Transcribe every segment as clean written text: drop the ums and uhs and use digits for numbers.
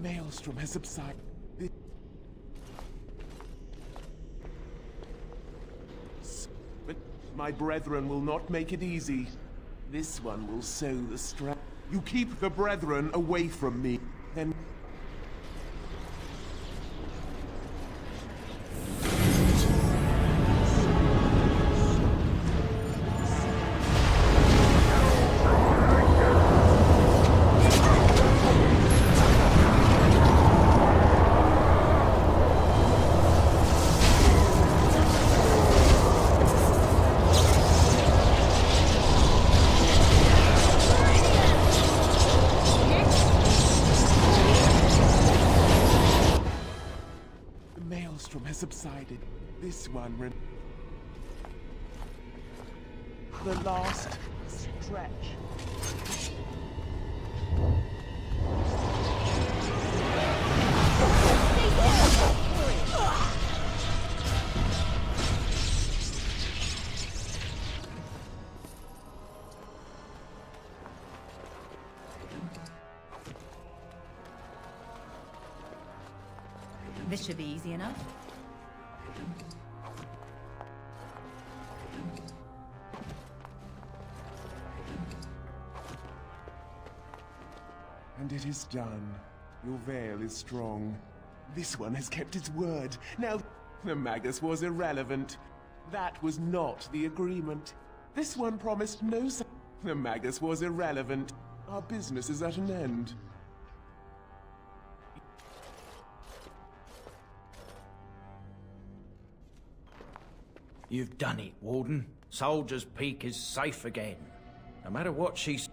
maelstrom has subsided. But my brethren will not make it easy. This one will sow the strife. You keep the brethren away from me, then... Maelstrom has subsided. This one the last stretch. This should be easy enough. And it is done. Your veil is strong. This one has kept its word. Now, the Magus was irrelevant. That was not the agreement. This one promised no... The Magus was irrelevant. Our business is at an end. You've done it, Warden. Soldier's Peak is safe again. No matter what she's...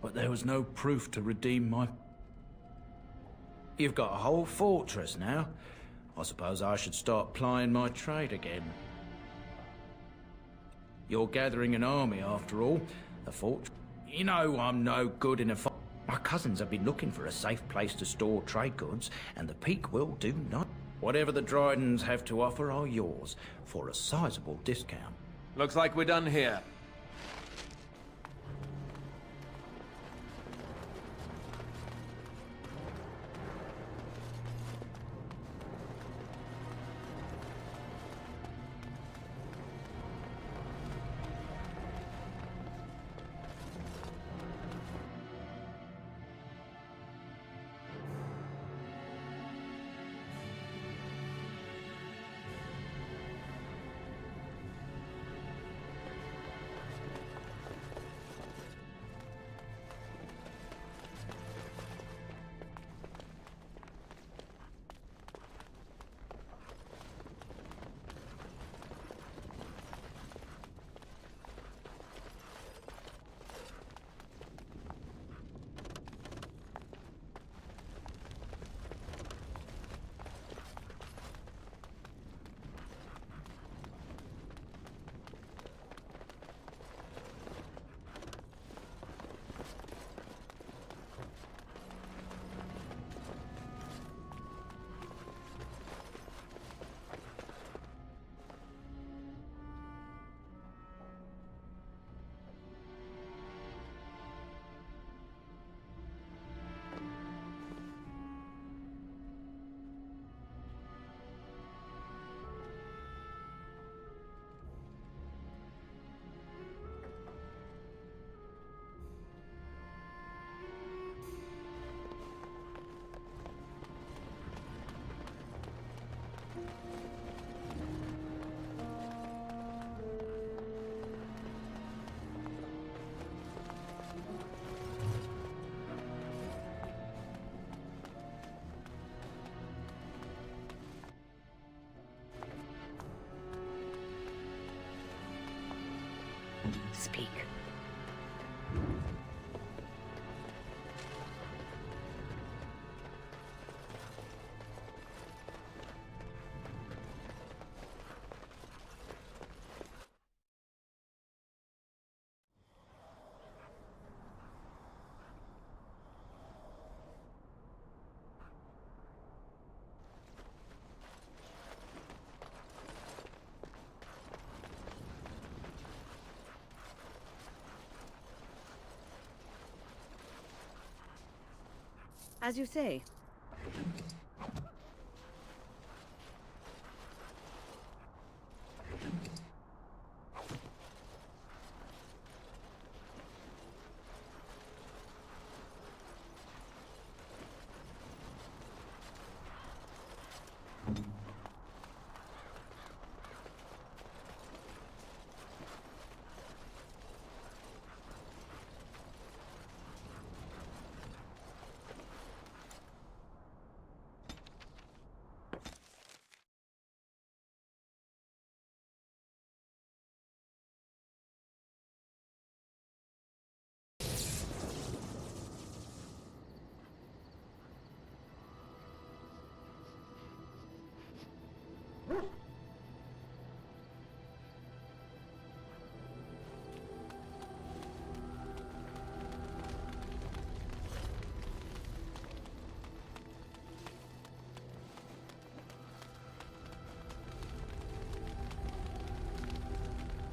But there was no proof to redeem my... You've got a whole fortress now. I suppose I should start plying my trade again. You're gathering an army, after all. The fortress... You know I'm no good in a fight. My cousins have been looking for a safe place to store trade goods, and the Peak will do not. Whatever the Drydens have to offer are yours, for a sizable discount. Looks like we're done here. Speak. As you say,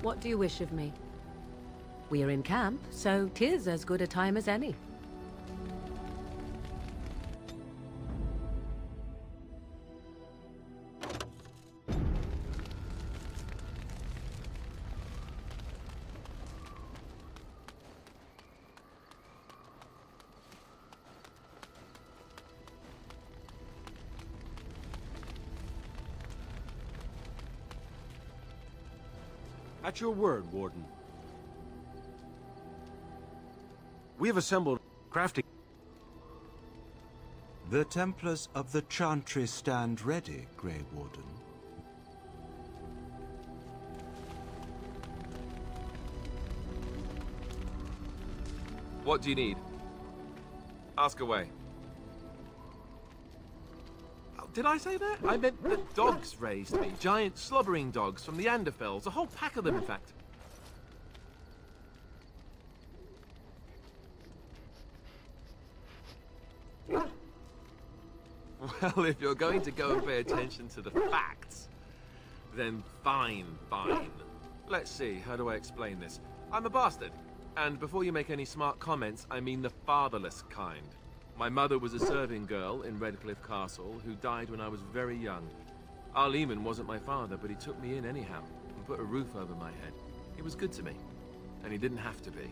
What do you wish of me? We are in camp, so 'tis as good a time as any. At your word, Warden. We have assembled crafting. The Templars of the Chantry stand ready, Grey Warden. What do you need? Ask away. Oh, did I say that? I meant the dogs raised me. Giant slobbering dogs from the Anderfells. A whole pack of them, in fact. Well, if you're going to go and pay attention to the facts, then fine. Let's see, how do I explain this? I'm a bastard. And before you make any smart comments, I mean the fatherless kind. My mother was a serving girl in Redcliffe Castle who died when I was very young. Arleman wasn't my father, but he took me in anyhow and put a roof over my head. He was good to me, and he didn't have to be.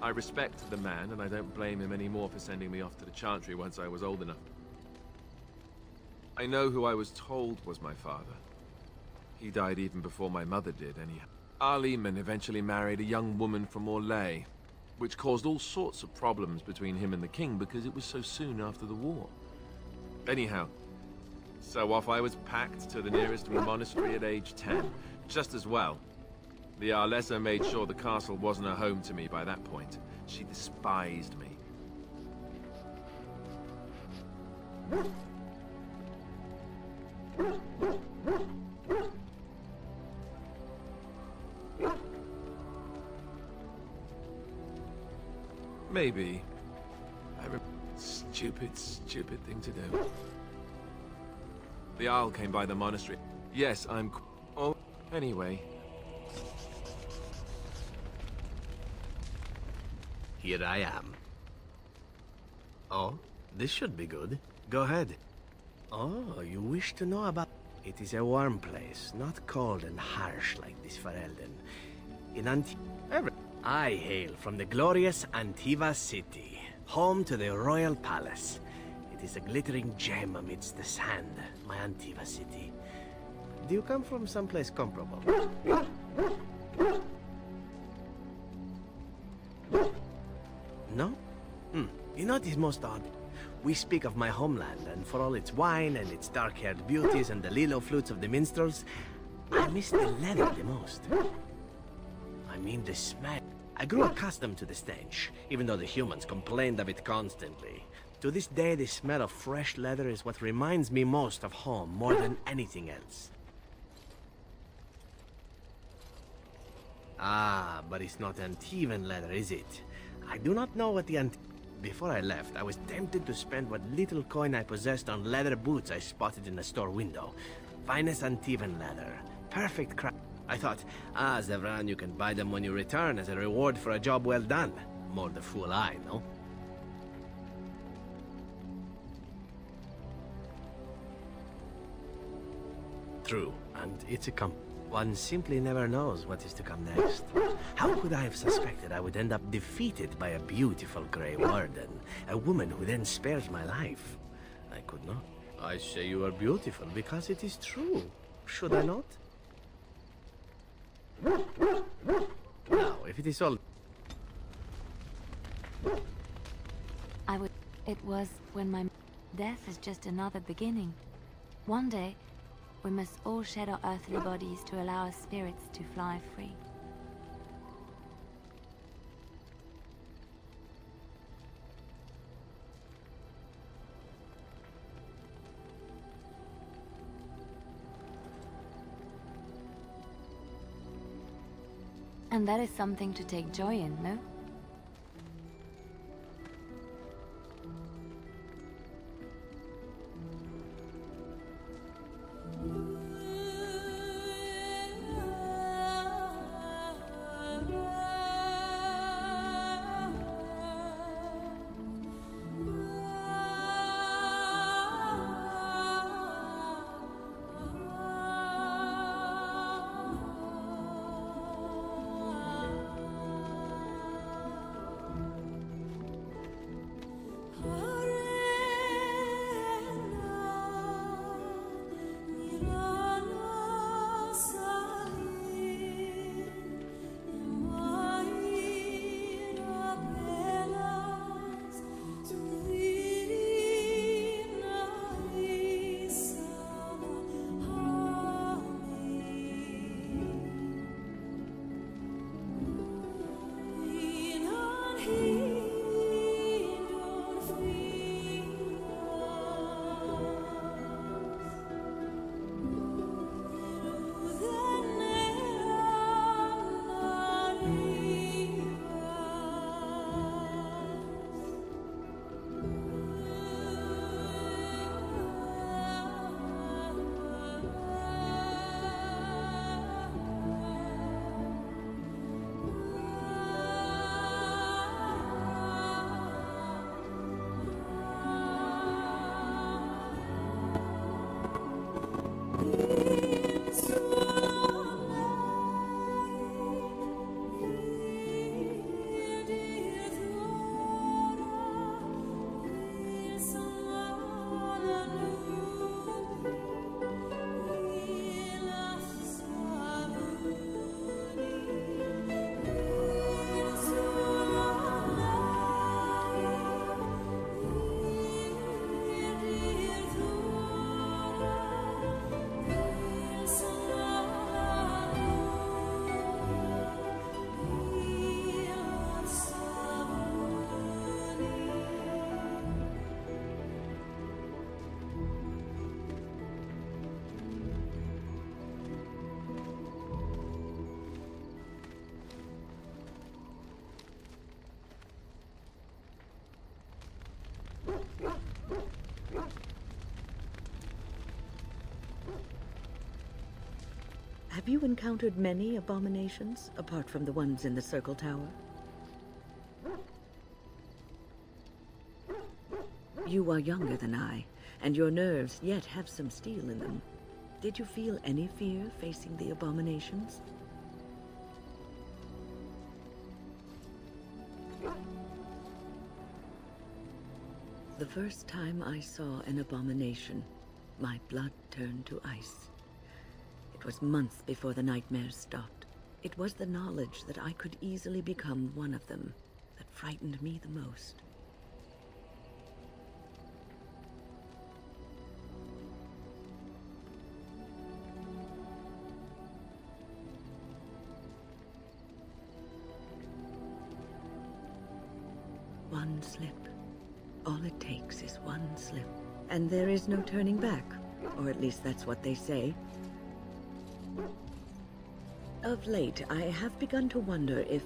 I respect the man, and I don't blame him anymore for sending me off to the Chantry once I was old enough. I know who I was told was my father. He died even before my mother did, anyhow. Arleman eventually married a young woman from Orlais, which caused all sorts of problems between him and the king because it was so soon after the war. Anyhow, so off I was packed to the nearest monastery at age 10. Just as well. The Arlessa made sure the castle wasn't a home to me by that point. She despised me. Maybe. Stupid thing to do. The Arl came by the monastery. Yes, I'm... Oh, anyway. Here I am. Oh, this should be good. Go ahead. Oh, you wish to know about... It is a warm place, not cold and harsh like this Ferelden. In I hail from the glorious Antiva city, home to the royal palace. It is a glittering gem amidst the sand, my Antiva city. Do you come from someplace comparable? No? You know what is most odd? We speak of my homeland, and for all its wine and its dark-haired beauties and the lilo flutes of the minstrels, I miss the leather the most. I mean the smell. I grew accustomed to the stench, even though the humans complained of it constantly. To this day, the smell of fresh leather is what reminds me most of home, more than anything else. Ah, but it's not Antivan leather, is it? I do not know what the Before I left, I was tempted to spend what little coin I possessed on leather boots I spotted in a store window. Finest Antivan leather. Perfect craft. I thought, Zevran, you can buy them when you return as a reward for a job well done. More the fool I, no? True, and it's a one simply never knows what is to come next. How could I have suspected I would end up defeated by a beautiful Grey Warden, a woman who then spares my life? I could not. I say you are beautiful because it is true. Should I not? Now, if it is all... It was when my... Death is just another beginning. One day, we must all shed our earthly bodies to allow our spirits to fly free. And that is something to take joy in, no? Have you encountered many abominations, apart from the ones in the Circle Tower? You are younger than I, and your nerves yet have some steel in them. Did you feel any fear facing the abominations? The first time I saw an abomination, my blood turned to ice. It was months before the nightmares stopped. It was the knowledge that I could easily become one of them that frightened me the most. One slip. All it takes is one slip. And there is no turning back. Or at least that's what they say. Of late, I have begun to wonder if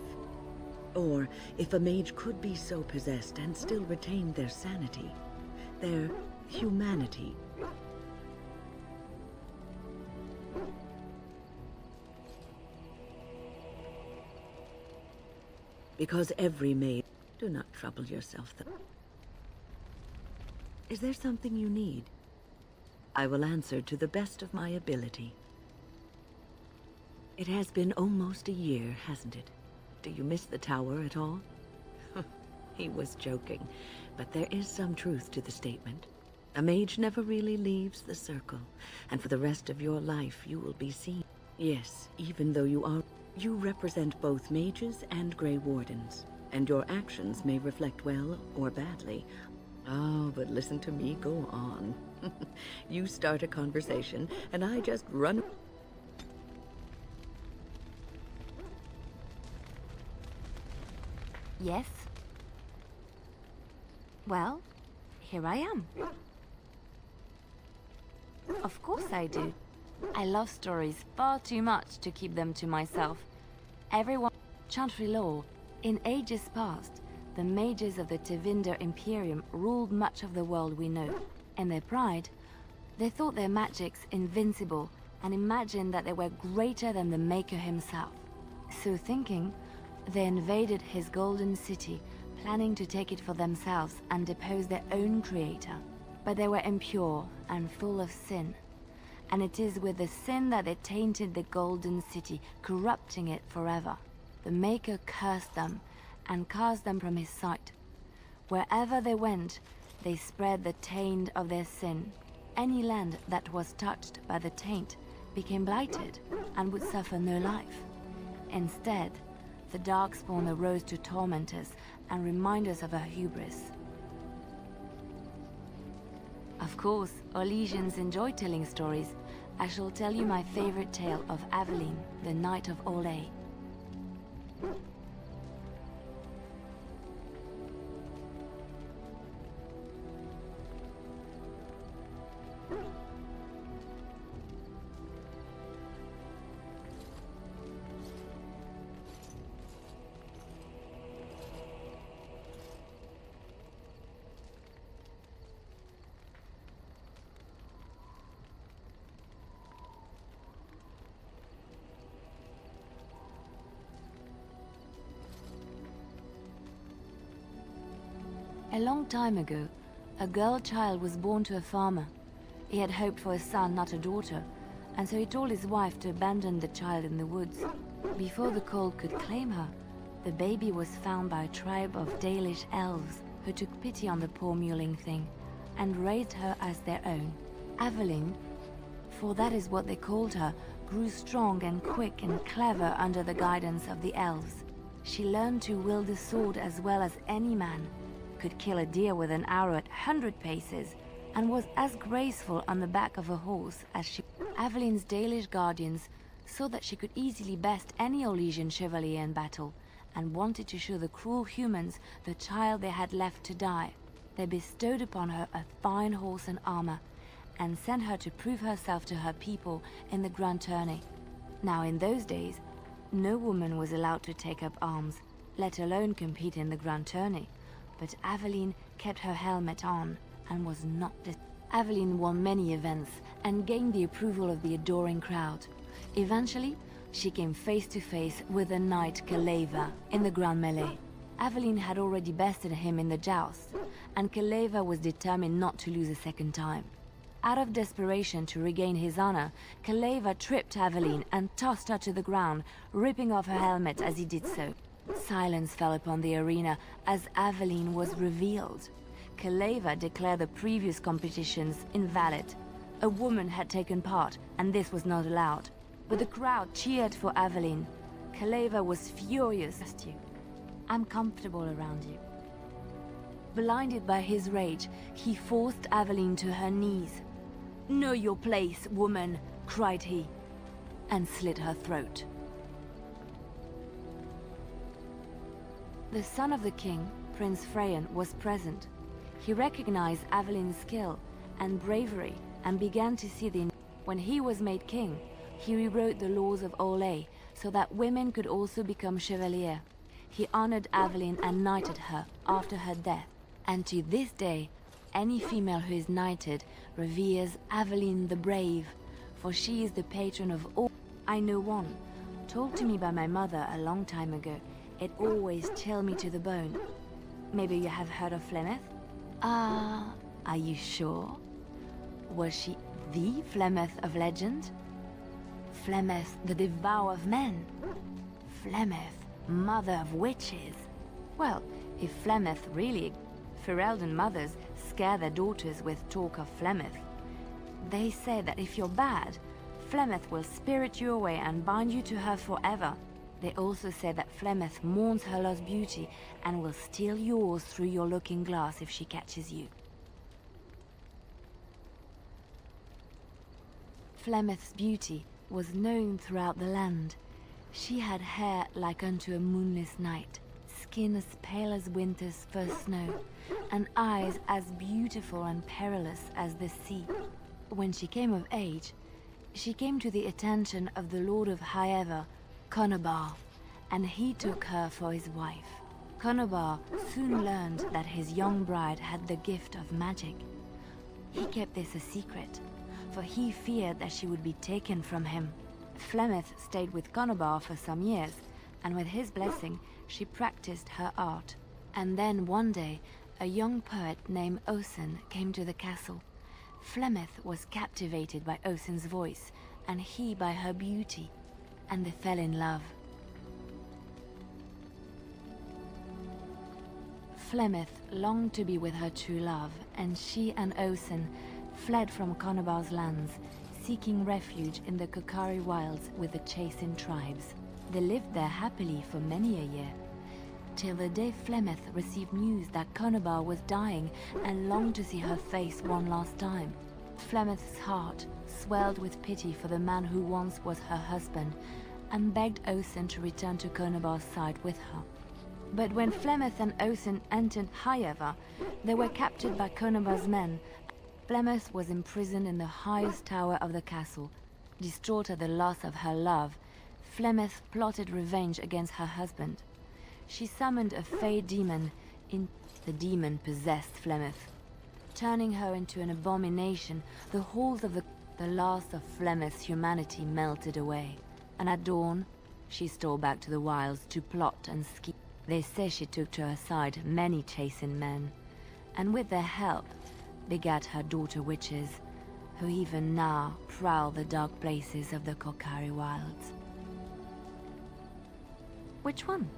a mage could be so possessed and still retain their sanity, their humanity. Because every mage... Do not trouble yourself, though. Is there something you need? I will answer to the best of my ability. It has been almost a year, hasn't it? Do you miss the tower at all? He was joking, but there is some truth to the statement. A mage never really leaves the circle, and for the rest of your life you will be seen. Yes, even though you represent both mages and Grey Wardens, and your actions may reflect well or badly. Oh, but listen to me go on. You start a conversation, and I just run... Yes? Well, here I am. Of course I do. I love stories far too much to keep them to myself. Everyone... Chantry lore. In ages past, the mages of the Tevinter Imperium ruled much of the world we know. In their pride, they thought their magics invincible and imagined that they were greater than the Maker himself. So thinking, they invaded his golden city, planning to take it for themselves and depose their own creator. But they were impure and full of sin. And it is with the sin that they tainted the golden city, corrupting it forever. The Maker cursed them and cast them from his sight. Wherever they went, they spread the taint of their sin. Any land that was touched by the taint became blighted and would suffer no life. Instead, the Darkspawn arose to torment us and remind us of our hubris. Of course, Orlesians enjoy telling stories. I shall tell you my favorite tale of Aveline, the Knight of Orlais. A long time ago, a girl child was born to a farmer. He had hoped for a son, not a daughter, and so he told his wife to abandon the child in the woods. Before the cold could claim her, the baby was found by a tribe of Dalish elves who took pity on the poor mewling thing and raised her as their own. Aveline, for that is what they called her, grew strong and quick and clever under the guidance of the elves. She learned to wield the sword as well as any man, could kill a deer with an arrow at 100 paces, and was as graceful on the back of a horse as she... Aveline's Dalish guardians saw that she could easily best any Orlesian chevalier in battle, and wanted to show the cruel humans the child they had left to die. They bestowed upon her a fine horse and armor, and sent her to prove herself to her people in the Grand Tourney. Now in those days, no woman was allowed to take up arms, let alone compete in the Grand Tourney. But Aveline kept her helmet on and was not Aveline won many events and gained the approval of the adoring crowd. Eventually, she came face to face with the knight Keleva in the Grand Melee. Aveline had already bested him in the joust, and Keleva was determined not to lose a second time. Out of desperation to regain his honor, Keleva tripped Aveline and tossed her to the ground, ripping off her helmet as he did so. Silence fell upon the arena as Aveline was revealed. Keleva declared the previous competitions invalid. A woman had taken part, and this was not allowed. But the crowd cheered for Aveline. Keleva was furious. I'm comfortable around you. Blinded by his rage, he forced Aveline to her knees. Know your place, woman, cried he, and slit her throat. The son of the king, Prince Freyan, was present. He recognized Aveline's skill and bravery and began to see the... When he was made king, he rewrote the laws of Orlais so that women could also become chevalier. He honored Aveline and knighted her after her death. And to this day, any female who is knighted reveres Aveline the Brave, for she is the patron of all. I know one, told to me by my mother a long time ago. It always chilled me to the bone. Maybe you have heard of Flemeth? Are you sure? Was she the Flemeth of legend? Flemeth, the devourer of men? Flemeth, mother of witches? Well, if Flemeth really... Ferelden mothers scare their daughters with talk of Flemeth. They say that if you're bad, Flemeth will spirit you away and bind you to her forever. They also say that Flemeth mourns her lost beauty and will steal yours through your looking glass if she catches you. Flemeth's beauty was known throughout the land. She had hair like unto a moonless night, skin as pale as winter's first snow, and eyes as beautiful and perilous as the sea. When she came of age, she came to the attention of the Lord of Highever, Conobar, and he took her for his wife. Conobar soon learned that his young bride had the gift of magic. He kept this a secret, for he feared that she would be taken from him. Flemeth stayed with Conobar for some years, and with his blessing, she practiced her art. And then one day, a young poet named Osen came to the castle. Flemeth was captivated by Osen's voice, and he by her beauty, and they fell in love. Flemeth longed to be with her true love, and she and Osen fled from Conobar's lands, seeking refuge in the Kokari wilds with the Chasing tribes. They lived there happily for many a year, till the day Flemeth received news that Conobar was dying and longed to see her face one last time. Flemeth's heart swelled with pity for the man who once was her husband, and begged Osen to return to Conobar's side with her. But when Flemeth and Osen entered Highever, they were captured by Conobar's men. Flemeth was imprisoned in the highest tower of the castle. Distraught at the loss of her love, Flemeth plotted revenge against her husband. She summoned a fey demon. The demon possessed Flemeth, turning her into an abomination. The halls of the last of Flemeth's humanity melted away, and at dawn, she stole back to the wilds to plot and scheme. They say she took to her side many Chasing men, and with their help, begat her daughter witches, who even now prowl the dark places of the Kokari wilds. Which one?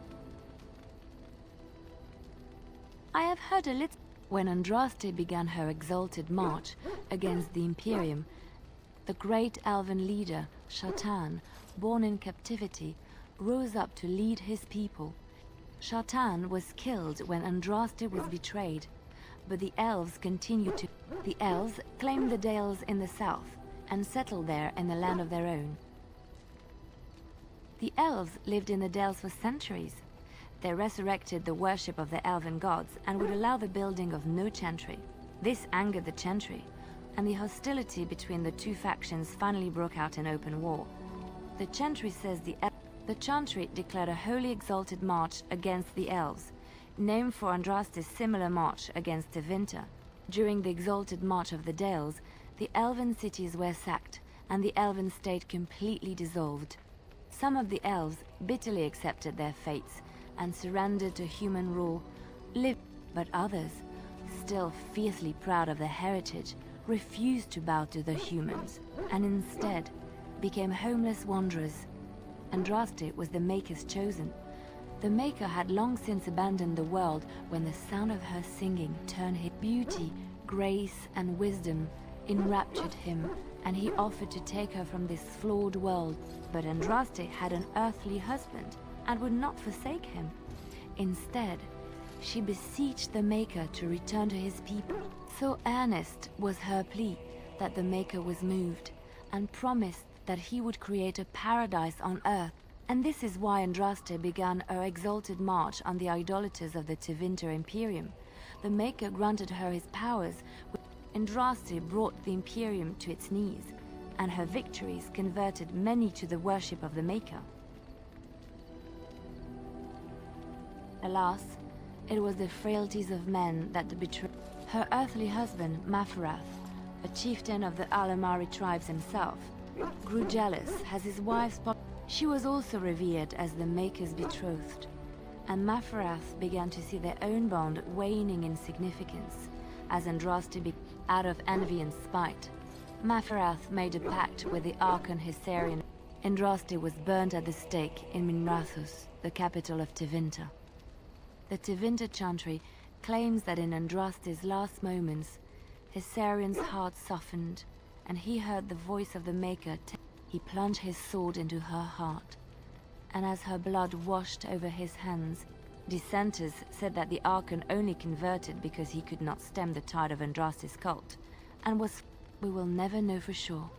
I have heard a little. When Andraste began her exalted march against the Imperium, the great elven leader, Shatan, born in captivity, rose up to lead his people. Shatan was killed when Andraste was betrayed, but the elves continued to... The elves claimed the Dales in the south and settled there in the land of their own. The elves lived in the Dales for centuries. They resurrected the worship of the elven gods and would allow the building of no chantry. This angered the chantry, and the hostility between the two factions finally broke out in open war. The chantry says the chantry declared a wholly exalted march against the elves, named for Andraste's similar march against Tevinter. During the exalted march of the Dales, the elven cities were sacked, and the elven state completely dissolved. Some of the elves bitterly accepted their fates and surrendered to human rule, but others, still fiercely proud of their heritage, refused to bow to the humans, and instead became homeless wanderers. Andraste was the Maker's chosen. The Maker had long since abandoned the world when the sound of her singing turned his beauty, grace, and wisdom enraptured him, and he offered to take her from this flawed world. But Andraste had an earthly husband and would not forsake him. Instead, she beseeched the Maker to return to his people. So earnest was her plea that the Maker was moved, and promised that he would create a paradise on earth. And this is why Andraste began her exalted march on the idolaters of the Tevinter Imperium. The Maker granted her his powers. Andraste brought the Imperium to its knees, and her victories converted many to the worship of the Maker. Alas, it was the frailties of men that betrayed her earthly husband, Maferath, a chieftain of the Alamari tribes himself, grew jealous as his wife's She was also revered as the Maker's betrothed, and Maferath began to see their own bond waning in significance, as Andraste out of envy and spite. Maferath made a pact with the Archon Hysarian. Andraste was burned at the stake in Minrathous, the capital of Tevinter. The Tevinter Chantry claims that in Andraste's last moments, Hysarian's heart softened, and he heard the voice of the Maker. He plunged his sword into her heart, and as her blood washed over his hands, dissenters said that the Archon only converted because he could not stem the tide of Andraste's cult, and was... We will never know for sure.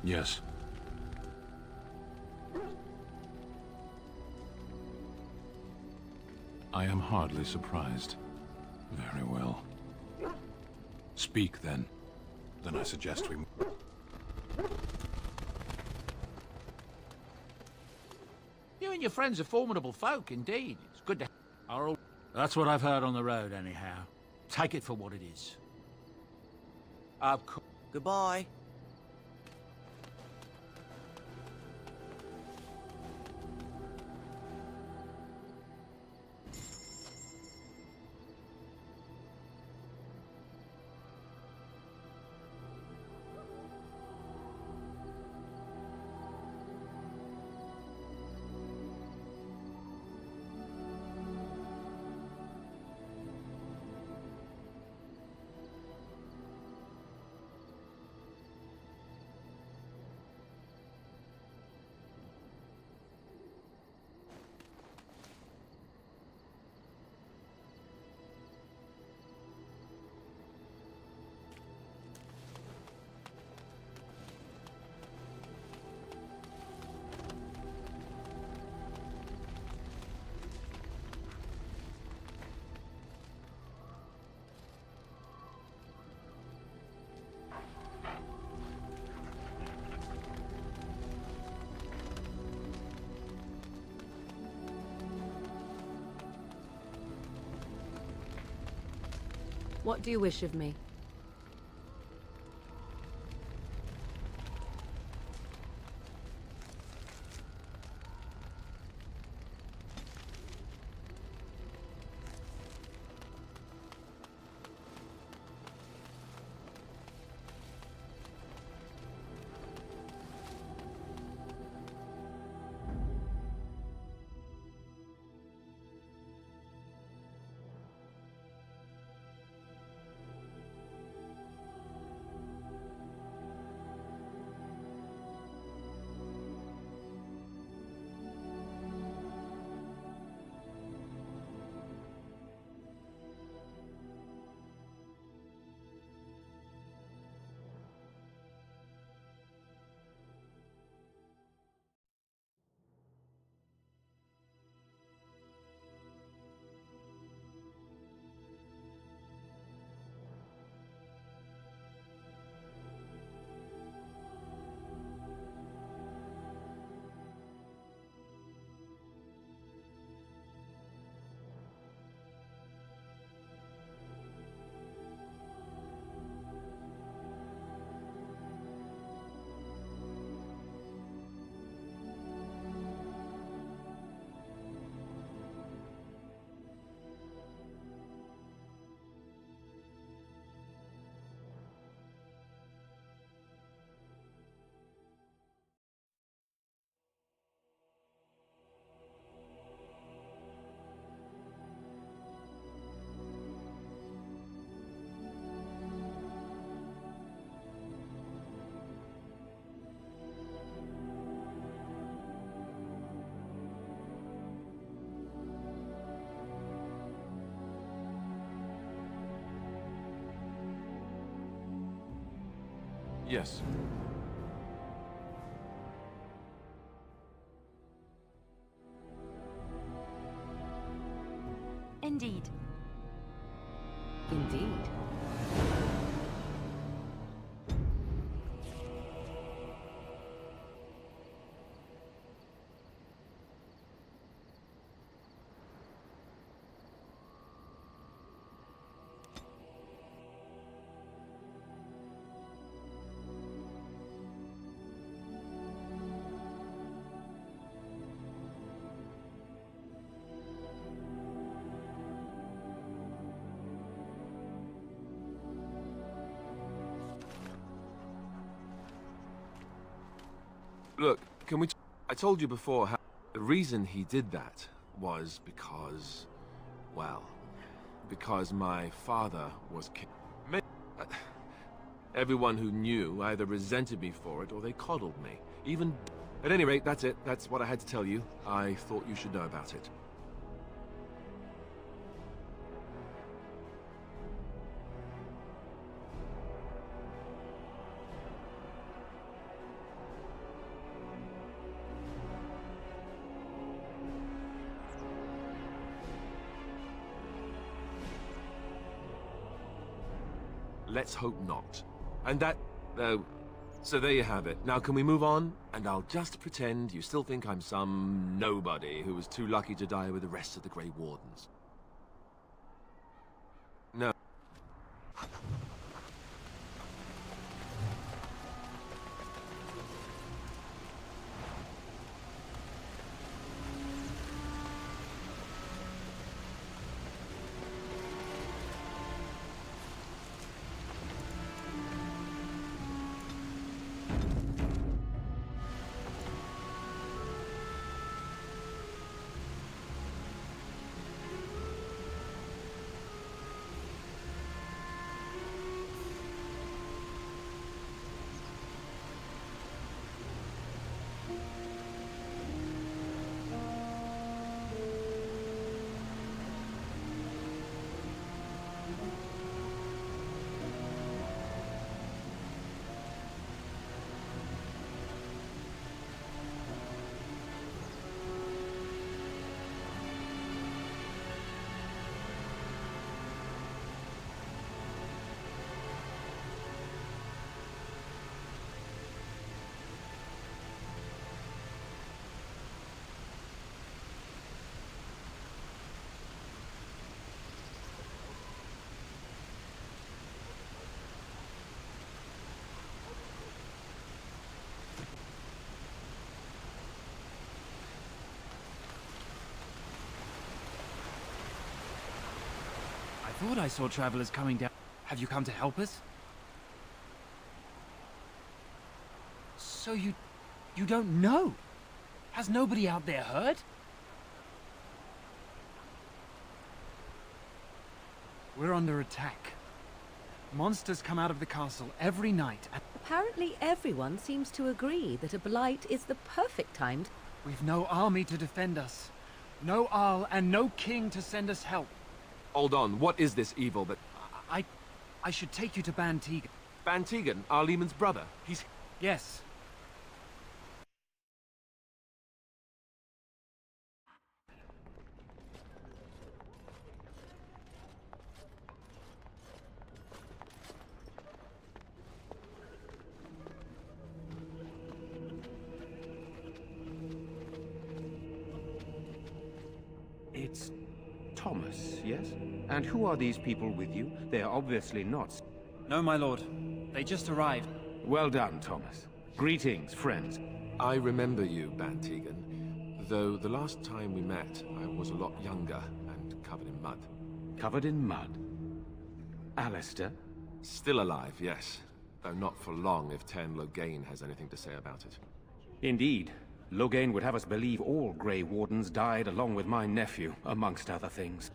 Yes. I am hardly surprised. Very well. Speak, then. Then I suggest we... You and your friends are formidable folk, indeed. It's good to... Are all... That's what I've heard on the road, anyhow. Take it for what it is. Of course. Goodbye. What do you wish of me? Yes. Indeed. Indeed. Look, can we... I told you before how the reason he did that was because... well, because my father was everyone who knew either resented me for it or they coddled me. Even... At any rate, that's it. That's what I had to tell you. I thought you should know about it. Let's hope not. And that... so there you have it. Now can we move on? And I'll just pretend you still think I'm some nobody who was too lucky to die with the rest of the Grey Wardens. No. I thought I saw travelers coming down. Have you come to help us? So you don't know? Has nobody out there heard? We're under attack. Monsters come out of the castle every night and... Apparently everyone seems to agree that a blight is the perfect time. We've no army to defend us. No Arl and no king to send us help. Hold on, what is this evil that... I should take you to Ban Tegan. Ban Tegan, Arlemon's brother. He's... Yes. It's Thomas, yes? And who are these people with you? They are obviously not... No, my lord. They just arrived. Well done, Thomas. Greetings, friends. I remember you, Ban Tegan. Though the last time we met, I was a lot younger and covered in mud. Covered in mud? Alistair? Still alive, yes. Though not for long if Tern Loghain has anything to say about it. Indeed. Loghain would have us believe all Grey Wardens died along with my nephew, amongst other things.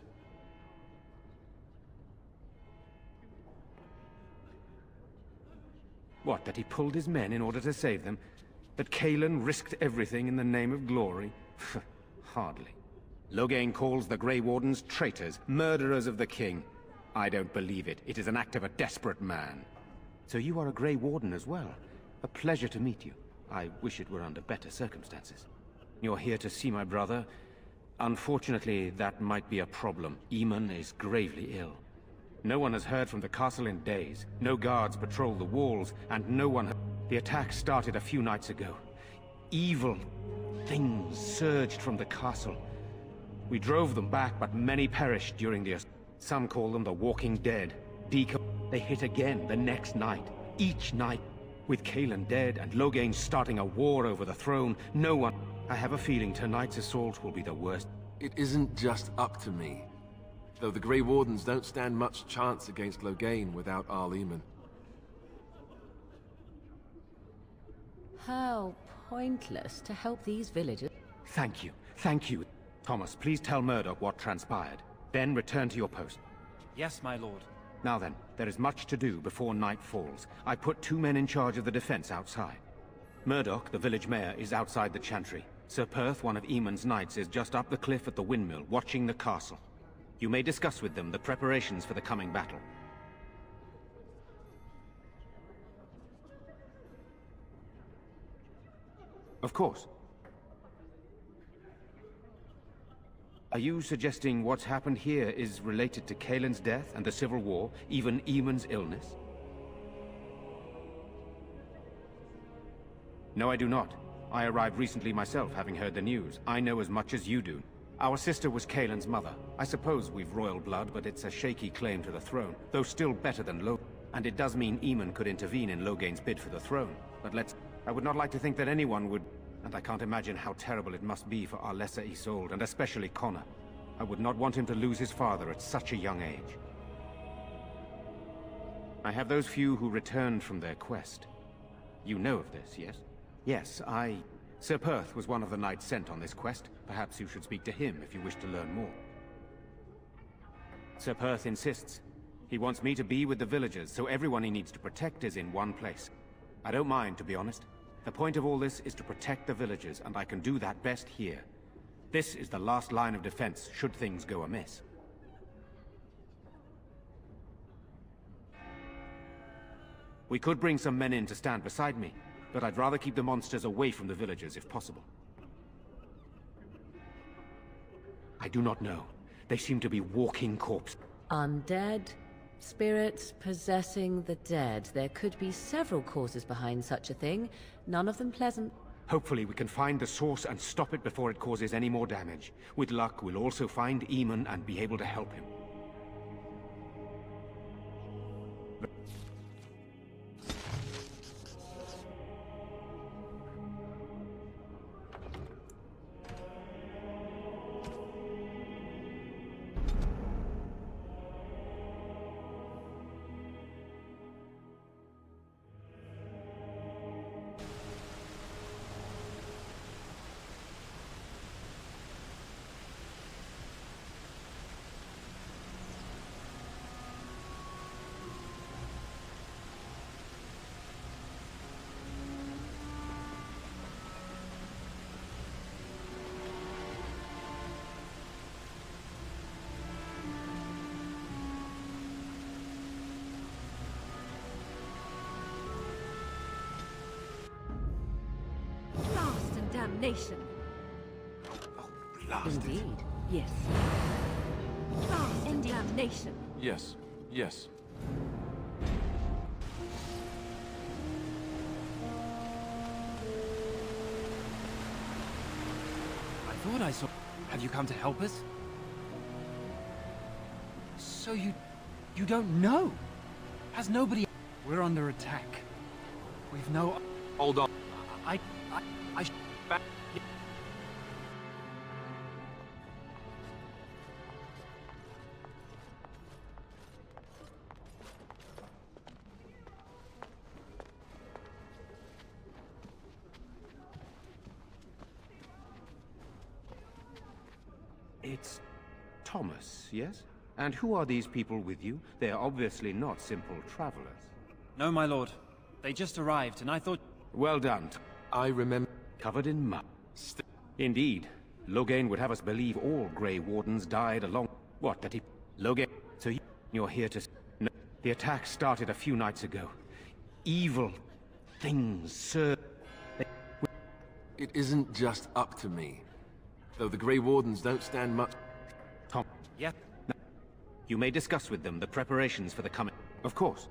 What, that he pulled his men in order to save them? That Cailan risked everything in the name of glory? Hardly. Loghain calls the Grey Wardens traitors, murderers of the king. I don't believe it. It is an act of a desperate man. So you are a Grey Warden as well. A pleasure to meet you. I wish it were under better circumstances. You're here to see my brother. Unfortunately, that might be a problem. Eamon is gravely ill. No one has heard from the castle in days. No guards patrol the walls, and no one... The attack started a few nights ago. Evil things surged from the castle. We drove them back, but many perished during the... Some call them the Walking Dead. They hit again the next night. Each night. With Cailan dead and Loghain starting a war over the throne, no one... I have a feeling tonight's assault will be the worst. It isn't just up to me. Though the Grey Wardens don't stand much chance against Loghain without Arl Eamon. How pointless to help these villagers. Thank you. Thank you. Thomas, please tell Murdoch what transpired. Then return to your post. Yes, my lord. Now then, there is much to do before night falls. I put 2 men in charge of the defense outside. Murdoch, the village mayor, is outside the chantry. Sir Perth, one of Eamon's knights, is just up the cliff at the windmill, watching the castle. You may discuss with them the preparations for the coming battle. Of course. Are you suggesting what's happened here is related to Cailan's death and the Civil War, even Eamon's illness? No, I do not. I arrived recently myself, having heard the news. I know as much as you do. Our sister was Cailan's mother. I suppose we've royal blood, but it's a shaky claim to the throne, though still better than Loghain. And it does mean Eamon could intervene in Loghain's bid for the throne. But I would not like to think that anyone would... And I can't imagine how terrible it must be for our lesser Isolde, and especially Connor. I would not want him to lose his father at such a young age. I have those few who returned from their quest. You know of this, yes? Yes, Sir Perth was one of the knights sent on this quest. Perhaps you should speak to him if you wish to learn more. Sir Perth insists. He wants me to be with the villagers, so everyone he needs to protect is in one place. I don't mind, to be honest. The point of all this is to protect the villagers, and I can do that best here. This is the last line of defense, should things go amiss. We could bring some men in to stand beside me, but I'd rather keep the monsters away from the villagers if possible. I do not know. They seem to be walking corpses. Undead, spirits possessing the dead. There could be several causes behind such a thing, none of them pleasant. Hopefully we can find the source and stop it before it causes any more damage. With luck, we'll also find Eamon and be able to help him. Damnation. Oh, blast it. Indeed, yes. And damnation. Yes, yes. I thought I saw... Have you come to help us? So you don't know? Has nobody... We're under attack. We've no... Hold on. I It's Thomas, yes? And who are these people with you? They are obviously not simple travelers. No, my lord. They just arrived, and I thought... Well done. I remember... Covered in mud. Indeed. Loghain would have us believe all Grey Wardens died along... What, that he... Loghain... So you're here to... No. The attack started a few nights ago. evil things serve. It isn't just up to me. Though the Grey Wardens don't stand much... Tom. Yeah? No. You may discuss with them the preparations for the coming... Of course.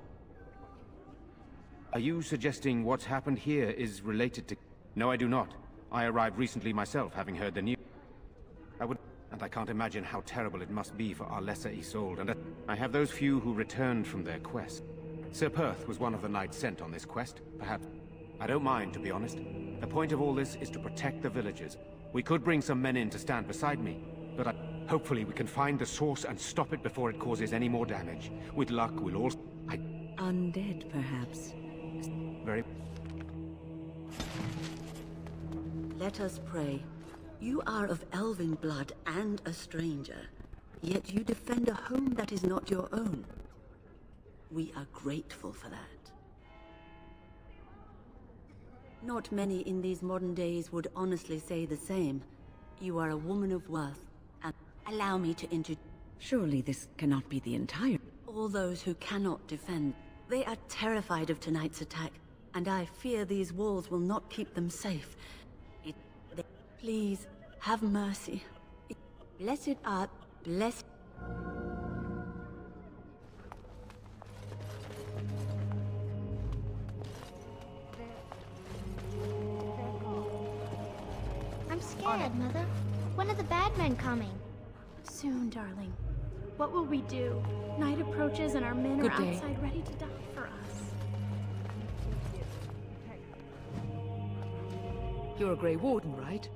Are you suggesting what's happened here is related to... No, I do not. I arrived recently myself, having heard the news. And I can't imagine how terrible it must be for our lesser Isolde, and I have those few who returned from their quest. Sir Perth was one of the knights sent on this quest, perhaps. I don't mind, to be honest. The point of all this is to protect the villagers. We could bring some men in to stand beside me, but hopefully we can find the source and stop it before it causes any more damage. With luck, we'll all... Undead, perhaps. Very... Let us pray. You are of elven blood and a stranger, yet you defend a home that is not your own. We are grateful for that. Not many in these modern days would honestly say the same. You are a woman of worth, and allow me to introduce... Surely this cannot be the entire... All those who cannot defend. They are terrified of tonight's attack, and I fear these walls will not keep them safe. Please, have mercy. Blessed art, blessed... I'm scared, Mother. When are the bad men coming? Soon, darling. What will we do? Night approaches and our men are outside ready to die for us. You're a Grey Warden, right?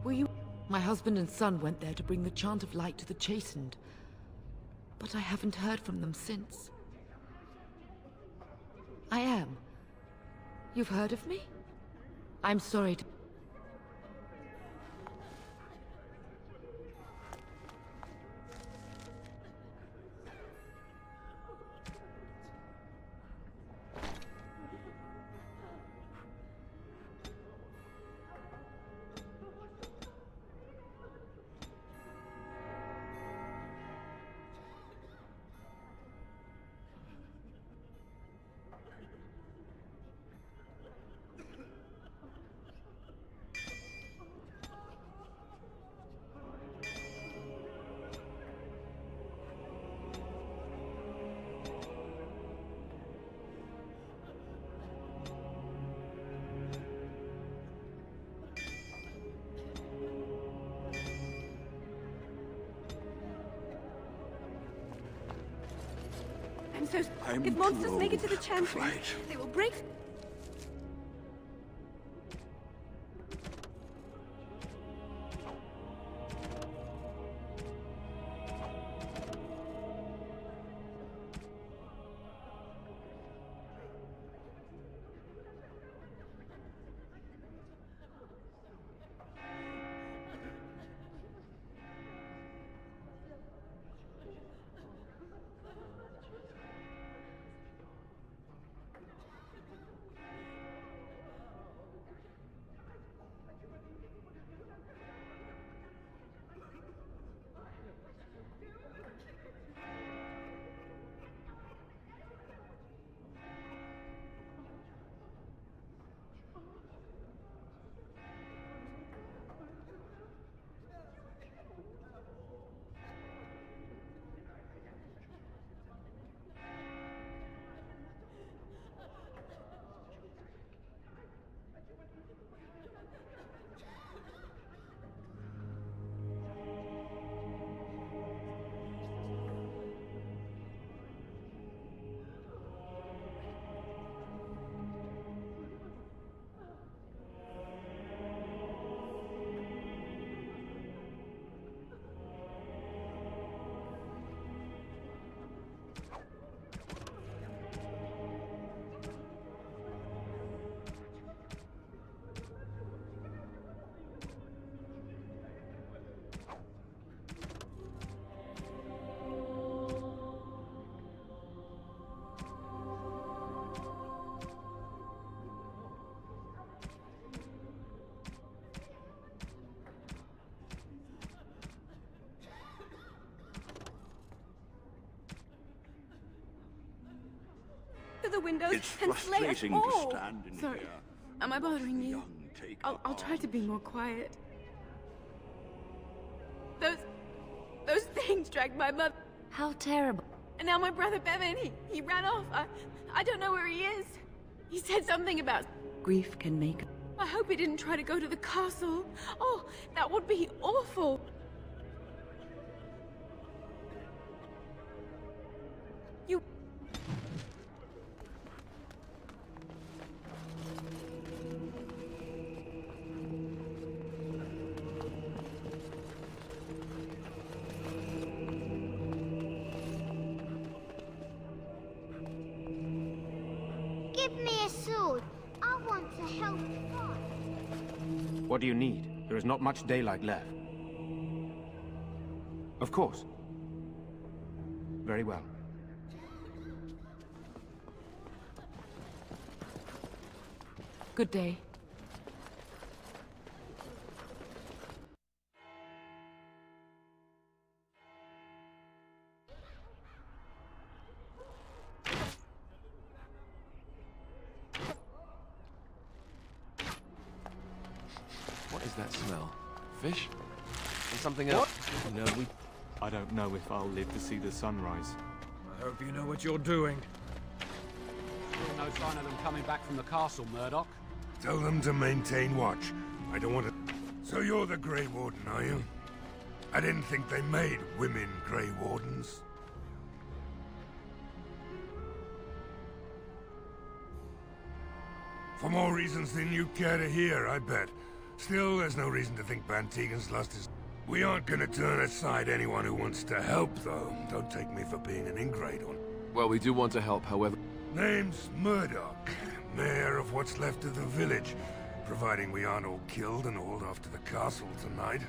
Were you... My husband and son went there to bring the chant of light to the Chastened. But I haven't heard from them since. I am. You've heard of me? I'm sorry to... If monsters make it to the Chantry, they will break... windows It's and slay us frustrating all. to stand in Sorry, here. am I bothering you? Take I'll try to be more quiet. Those things dragged my mother. How terrible. And now my brother Bevan, he ran off. I don't know where he is. He said something about... Grief can make... I hope he didn't try to go to the castle. Oh, that would be awful. You... Give me a sword. I want to help fight. What do you need? There is not much daylight left. Of course. Very well. Good day. What is that smell? Fish? Or something else? No, I don't know if I'll live to see the sunrise. I hope you know what you're doing. Still no sign of them coming back from the castle, Murdoch. Tell them to maintain watch. I don't want to... So you're the Grey Warden, are you? I didn't think they made women Grey Wardens. For more reasons than you care to hear, I bet. Still, there's no reason to think Van Tegan's lost his... We aren't gonna turn aside anyone who wants to help, though. Don't take me for being an ingrate on... Well, we do want to help, however... Name's Murdoch, mayor of what's left of the village, providing we aren't all killed and hauled off to the castle tonight.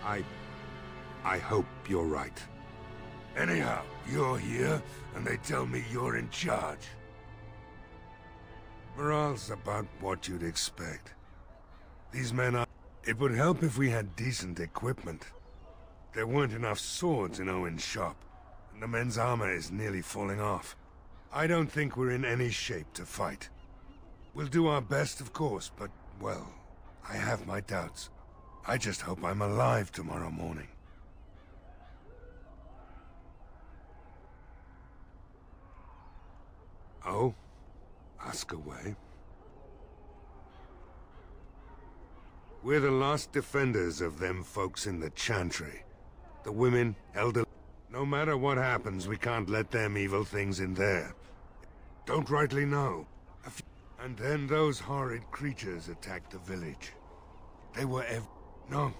I hope you're right. Anyhow, you're here, and they tell me you're in charge. Morale's about what you'd expect. These men are... It would help if we had decent equipment. There weren't enough swords in Owen's shop, and the men's armor is nearly falling off. I don't think we're in any shape to fight. We'll do our best, of course, but, well, I have my doubts. I just hope I'm alive tomorrow morning. Oh? Ask away. We're the last defenders of them folks in the Chantry. The women, elderly... No matter what happens, we can't let them evil things in there. Don't rightly know. And then those horrid creatures attacked the village. They were No.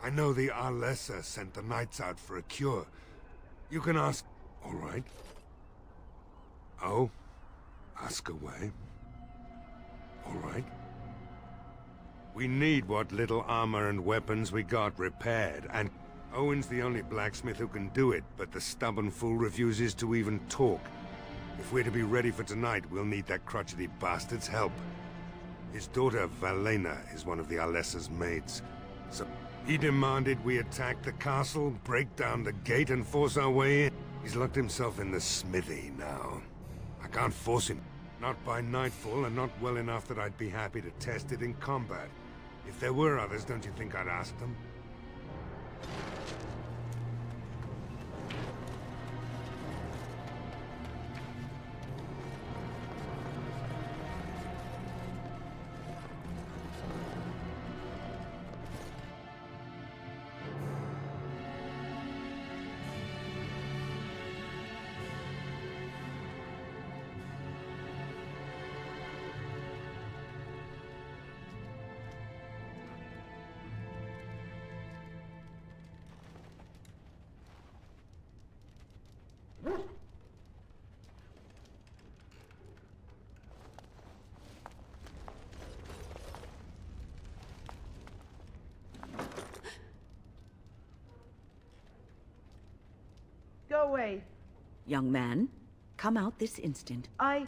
I know the Arlessa sent the knights out for a cure. You can ask... All right. Oh? Ask away. All right. We need what little armor and weapons we got repaired, and Owen's the only blacksmith who can do it, but the stubborn fool refuses to even talk. If we're to be ready for tonight, we'll need that crotchety bastard's help. His daughter, Valena, is one of the Arlessa's maids. So he demanded we attack the castle, break down the gate, and force our way in. He's locked himself in the smithy now. I can't force him. Not by nightfall, and not well enough that I'd be happy to test it in combat. If there were others, don't you think I'd ask them? Go away. Young man, come out this instant. All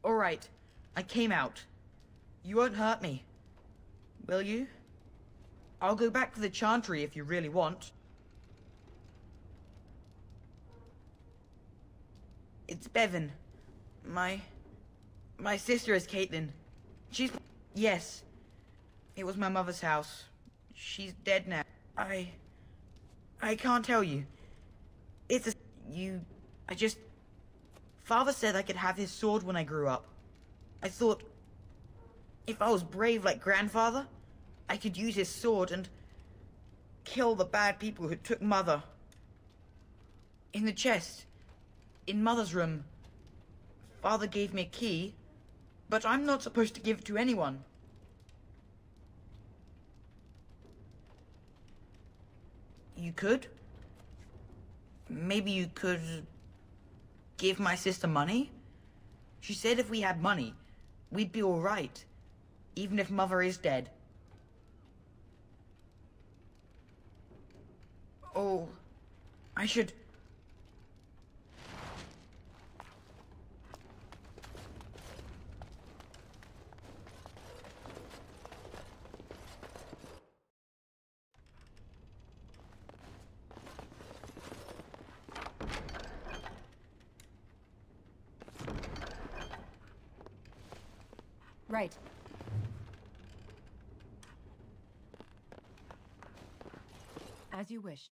right. I came out. You won't hurt me. Will you? I'll go back to the Chantry if you really want. It's Bevan. My sister is Caitlin. She's... Yes. It was my mother's house. She's dead now. I can't tell you. It's a... I just... Father said I could have his sword when I grew up. I thought... If I was brave like Grandfather, I could use his sword and... kill the bad people who took Mother. In the chest. In Mother's room. Father gave me a key, but I'm not supposed to give it to anyone. You could? Maybe you could... give my sister money? She said if we had money, we'd be all right, even if Mother is dead. Oh, I should... Right. As you wish.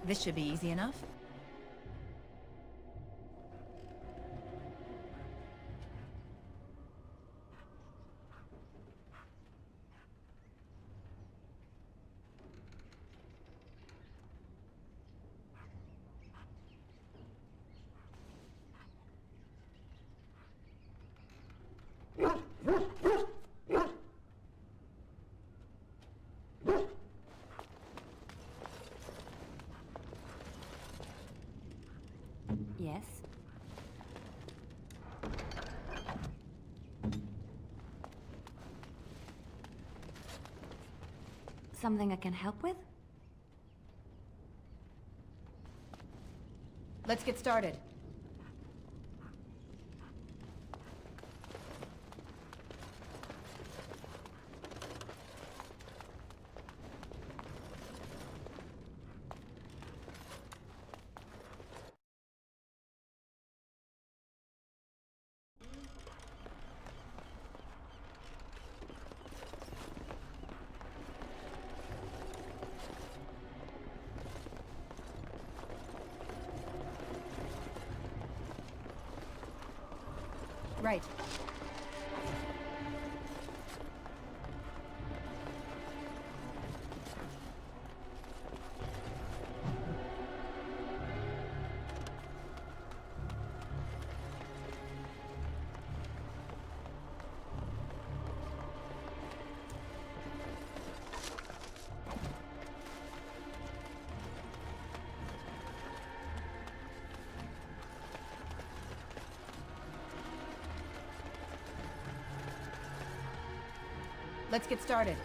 This should be easy enough. Yes? Something I can help with? Let's get started. Right. Let's get started.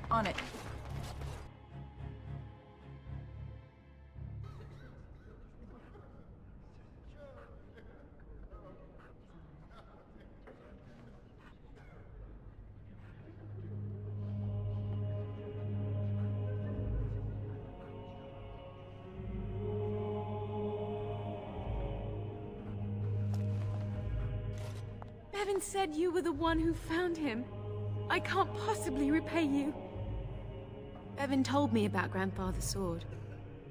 On it. Bevan said you were the one who found him. I can't possibly repay you. Bevan told me about Grandfather's sword.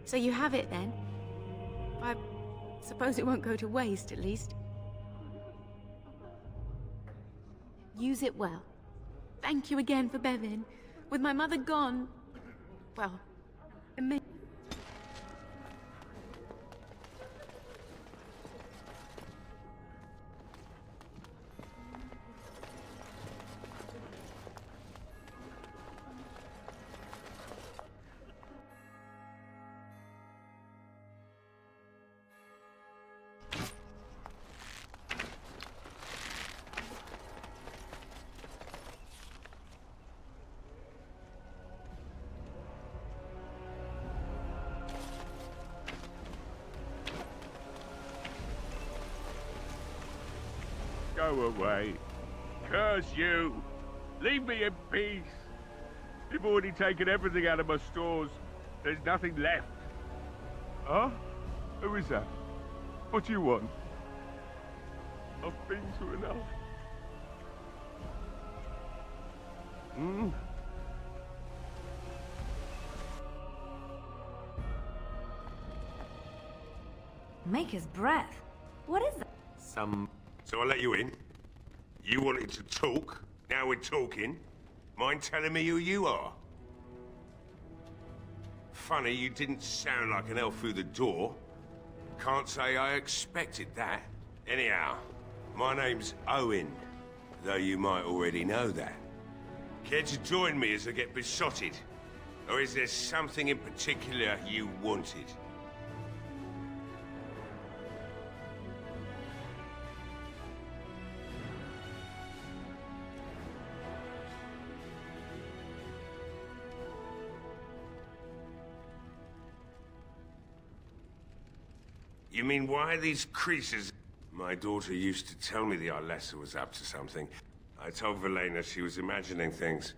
So you have it then? I suppose it won't go to waste, at least. Use it well. Thank you again for Bevan. With my mother gone... well, Go away. Curse you. Leave me in peace. You've already taken everything out of my stores. There's nothing left. Huh? Who is that? What do you want? I've been through enough. Hmm? Maker's breath. What is that? So I let you in. You wanted to talk. Now we're talking. Mind telling me who you are? Funny, you didn't sound like an elf through the door. Can't say I expected that. Anyhow, my name's Owen, though you might already know that. Care to join me as I get besotted? Or is there something in particular you wanted? You mean why these creases? My daughter used to tell me the Arlessa was up to something. I told Velena she was imagining things.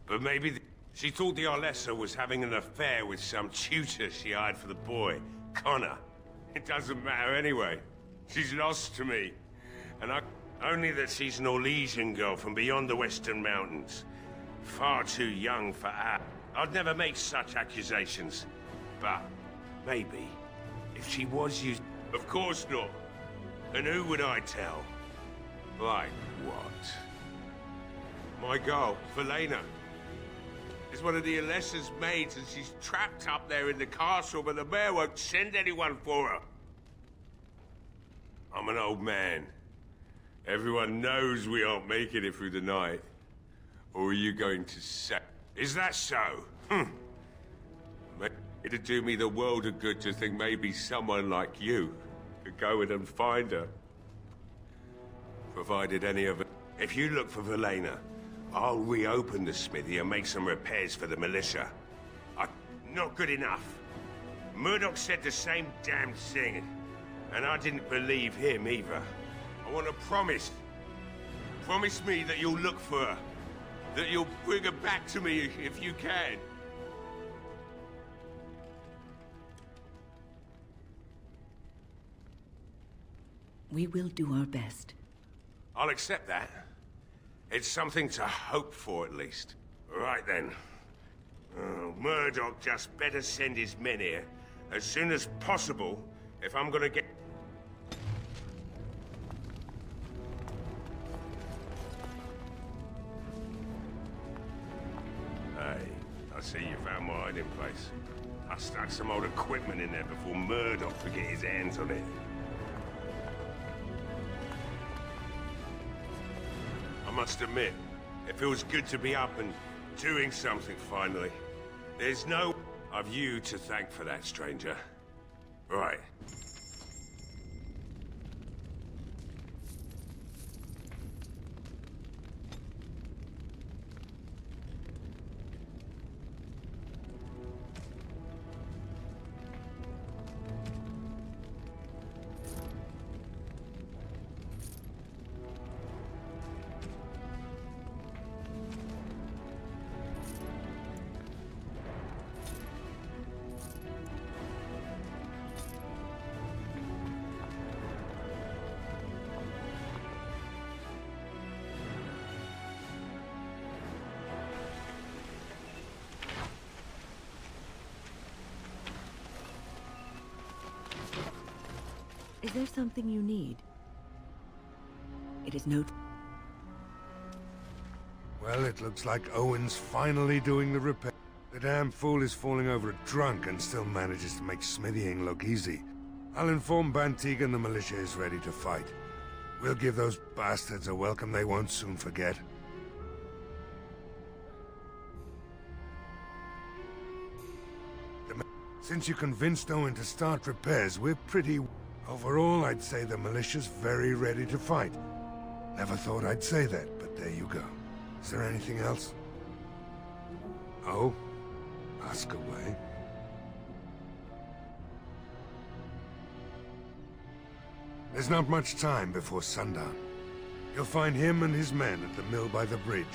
But maybe she thought the Arlessa was having an affair with some tutor she hired for the boy, Connor. It doesn't matter anyway. She's lost to me. And only that she's an Orlesian girl from beyond the Western Mountains. Far too young for her. I'd never make such accusations. But maybe, if she was used... Of course not. And who would I tell? Like what? My girl, Velena, is one of the Alessa's maids, and she's trapped up there in the castle, but the mayor won't send anyone for her. I'm an old man. Everyone knows we aren't making it through the night. Or are you going to say... Is that so? It'd do me the world of good to think maybe someone like you could go in and find her. Provided any of it... If you look for Velena, I'll reopen the smithy and make some repairs for the militia. Not good enough. Murdoch said the same damn thing, and I didn't believe him either. I want to promise. Promise me that you'll look for her. That you'll bring her back to me if you can. We will do our best. I'll accept that. It's something to hope for, at least. Right then. Murdoch just better send his men here as soon as possible if I'm gonna get... Hey, I see you found my hiding place. I stuck some old equipment in there before Murdoch could get his hands on it. I must admit, it feels good to be up and doing something finally. There's no... I've you to thank for that, stranger. Right. Is there something you need? It is no... Well, it looks like Owen's finally doing the repair. The damn fool is falling over drunk and still manages to make smithying look easy. I'll inform Bantig and the militia is ready to fight. We'll give those bastards a welcome they won't soon forget. Since you convinced Owen to start repairs, we're pretty... Overall, I'd say the militia's very ready to fight. Never thought I'd say that, but there you go. Is there anything else? Oh? Ask away. There's not much time before sundown. You'll find him and his men at the mill by the bridge.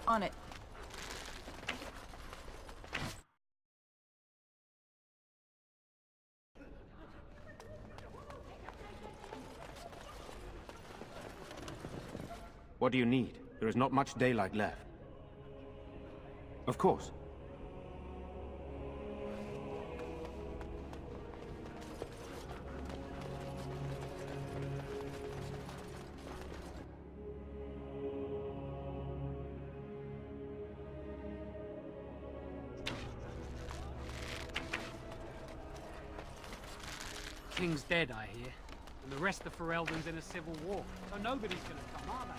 On it. What do you need? There is not much daylight left. Of course. King's dead, I hear. And the rest of Ferelden's in a civil war. So nobody's gonna come, are they?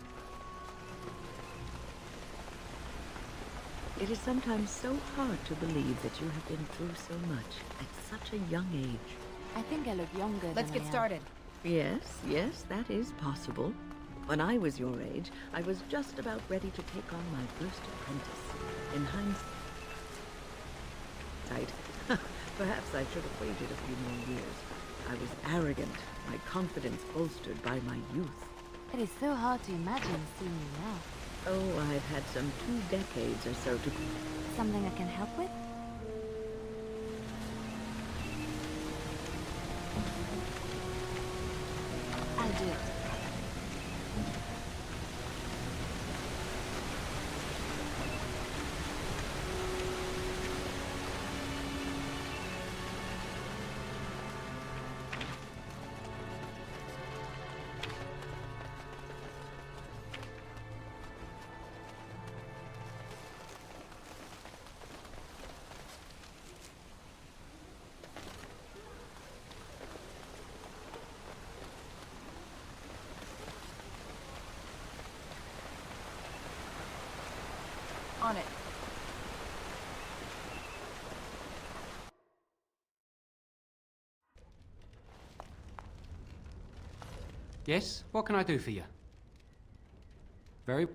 It is sometimes so hard to believe that you have been through so much at such a young age. I think I look younger Let's than get I am. started. Yes, that is possible. When I was your age, I was just about ready to take on my first apprentice. In hindsight, perhaps I should have waited a few more years. I was arrogant, my confidence bolstered by my youth. It is so hard to imagine seeing you now. Oh, I've had some 2 decades or so to... Something I can help with? I'll do it. On it. Yes? What can I do for you? Very...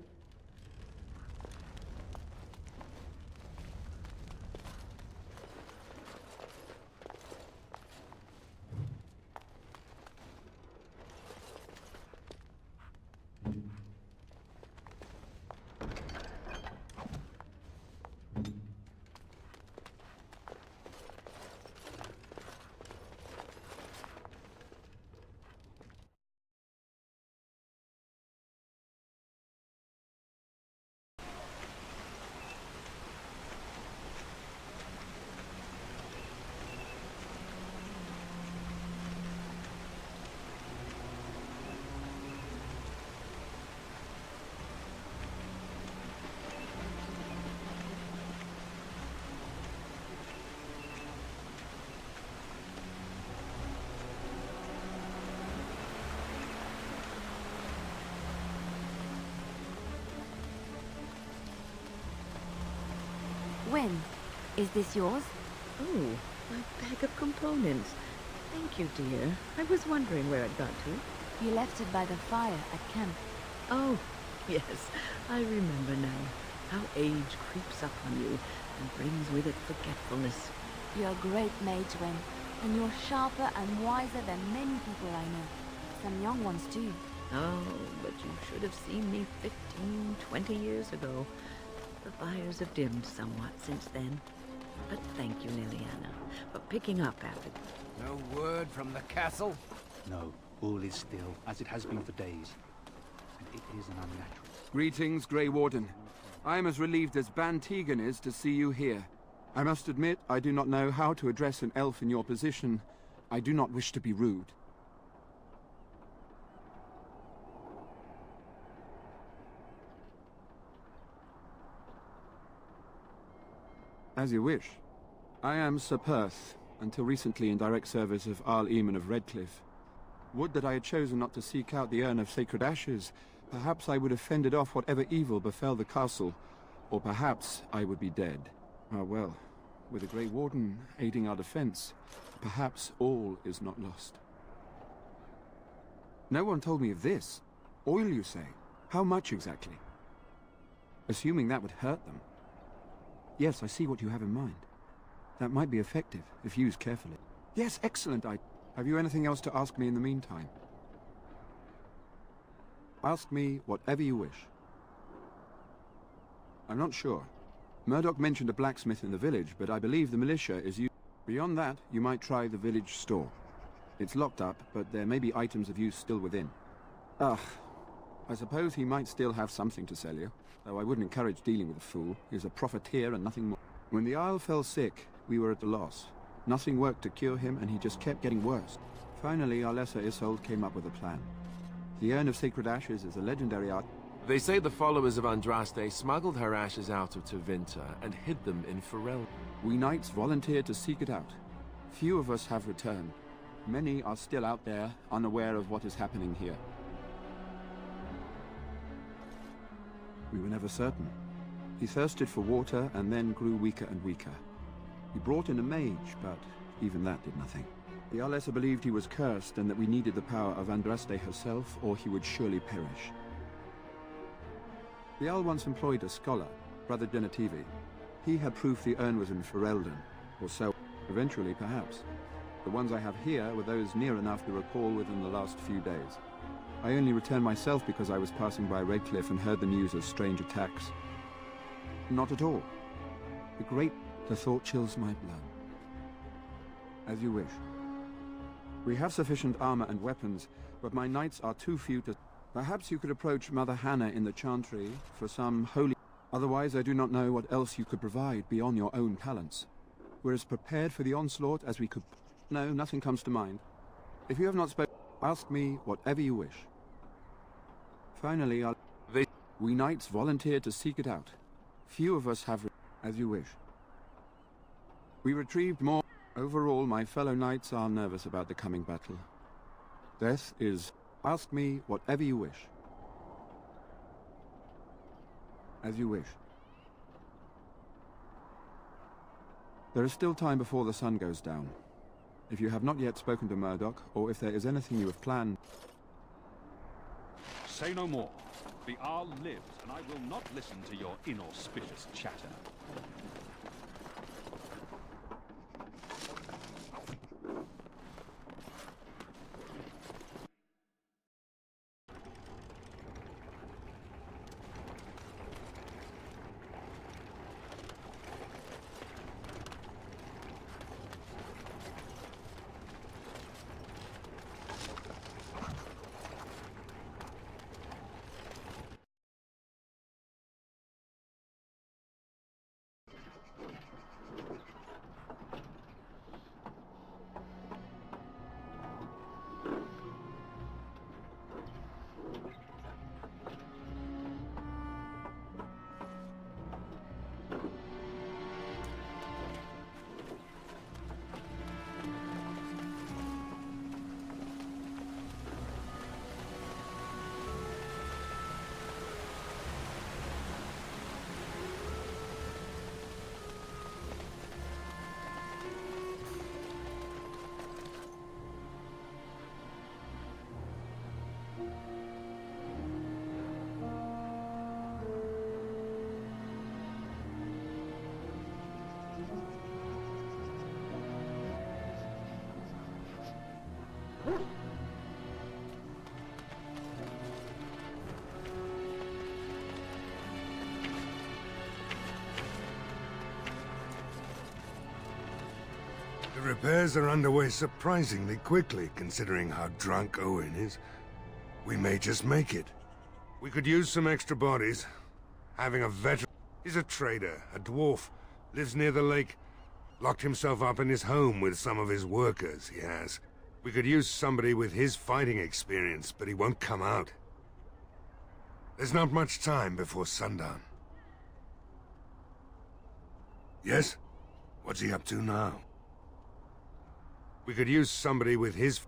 When? Is this yours? Oh, my bag of components. Thank you, dear. I was wondering where it got to. You left it by the fire at camp. Oh, yes. I remember now. How age creeps up on you and brings with it forgetfulness. You're a great mage, Wen, and you're sharper and wiser than many people I know. Some young ones, too. Oh, but you should have seen me 15, 20 years ago. The fires have dimmed somewhat since then. But thank you, Liliana, for picking up after... No word from the castle? No, all is still, as it has been for days. And it is an unnatural... Greetings, Grey Warden. I am as relieved as Ban Tegan is to see you here. I must admit, I do not know how to address an elf in your position. I do not wish to be rude. As you wish. I am Sir Perth, until recently in direct service of Arl Eamon of Redcliffe. Would that I had chosen not to seek out the urn of sacred ashes. Perhaps I would have fended off whatever evil befell the castle, or perhaps I would be dead. Ah well, with the Grey Warden aiding our defense, perhaps all is not lost. No one told me of this. Oil, you say? How much exactly? Assuming that would hurt them. Yes, I see what you have in mind. That might be effective, if used carefully. Yes, excellent. Have you anything else to ask me in the meantime? Ask me whatever you wish. I'm not sure. Murdoch mentioned a blacksmith in the village, but I believe the militia is used. Beyond that, you might try the village store. It's locked up, but there may be items of use still within. Ugh. I suppose he might still have something to sell you, though I wouldn't encourage dealing with a fool. He's a profiteer and nothing more. When the Isle fell sick, we were at a loss. Nothing worked to cure him, and he just kept getting worse. Finally, our lesser Isolde came up with a plan. The Urn of Sacred Ashes is a legendary art. They say the followers of Andraste smuggled her ashes out of Tevinter and hid them in Ferelden. We knights volunteered to seek it out. Few of us have returned. Many are still out there, unaware of what is happening here. We were never certain. He thirsted for water and then grew weaker and weaker. We brought in a mage, but even that did nothing. The Arlessa believed he was cursed and that we needed the power of Andraste herself, or he would surely perish. The Jarl once employed a scholar, Brother Genetivi. He had proof the urn was in Ferelden, or so, eventually perhaps. The ones I have here were those near enough to recall within the last few days. I only returned myself because I was passing by Redcliffe and heard the news of strange attacks. Not at all. The thought chills my blood. As you wish. We have sufficient armor and weapons, but my knights are too few to... Perhaps you could approach Mother Hannah in the Chantry for some holy... Otherwise, I do not know what else you could provide beyond your own talents. We're as prepared for the onslaught as we could... No, nothing comes to mind. If you have not spoken, ask me whatever you wish. Finally, we knights volunteered to seek it out. Few of us have... As you wish. We retrieved more... Overall, my fellow knights are nervous about the coming battle. Death is... Ask me whatever you wish. As you wish. There is still time before the sun goes down. If you have not yet spoken to Murdoch, or if there is anything you have planned... Say no more. The Arl lives, and I will not listen to your inauspicious chatter. The repairs are underway surprisingly quickly, considering how drunk Owen is. We may just make it. We could use some extra bodies. Having a veteran... He's a trader, a dwarf, lives near the lake. Locked himself up in his home with some of his workers, he has. We could use somebody with his fighting experience, but he won't come out. There's not much time before sundown. Yes? What's he up to now? We could use somebody with his...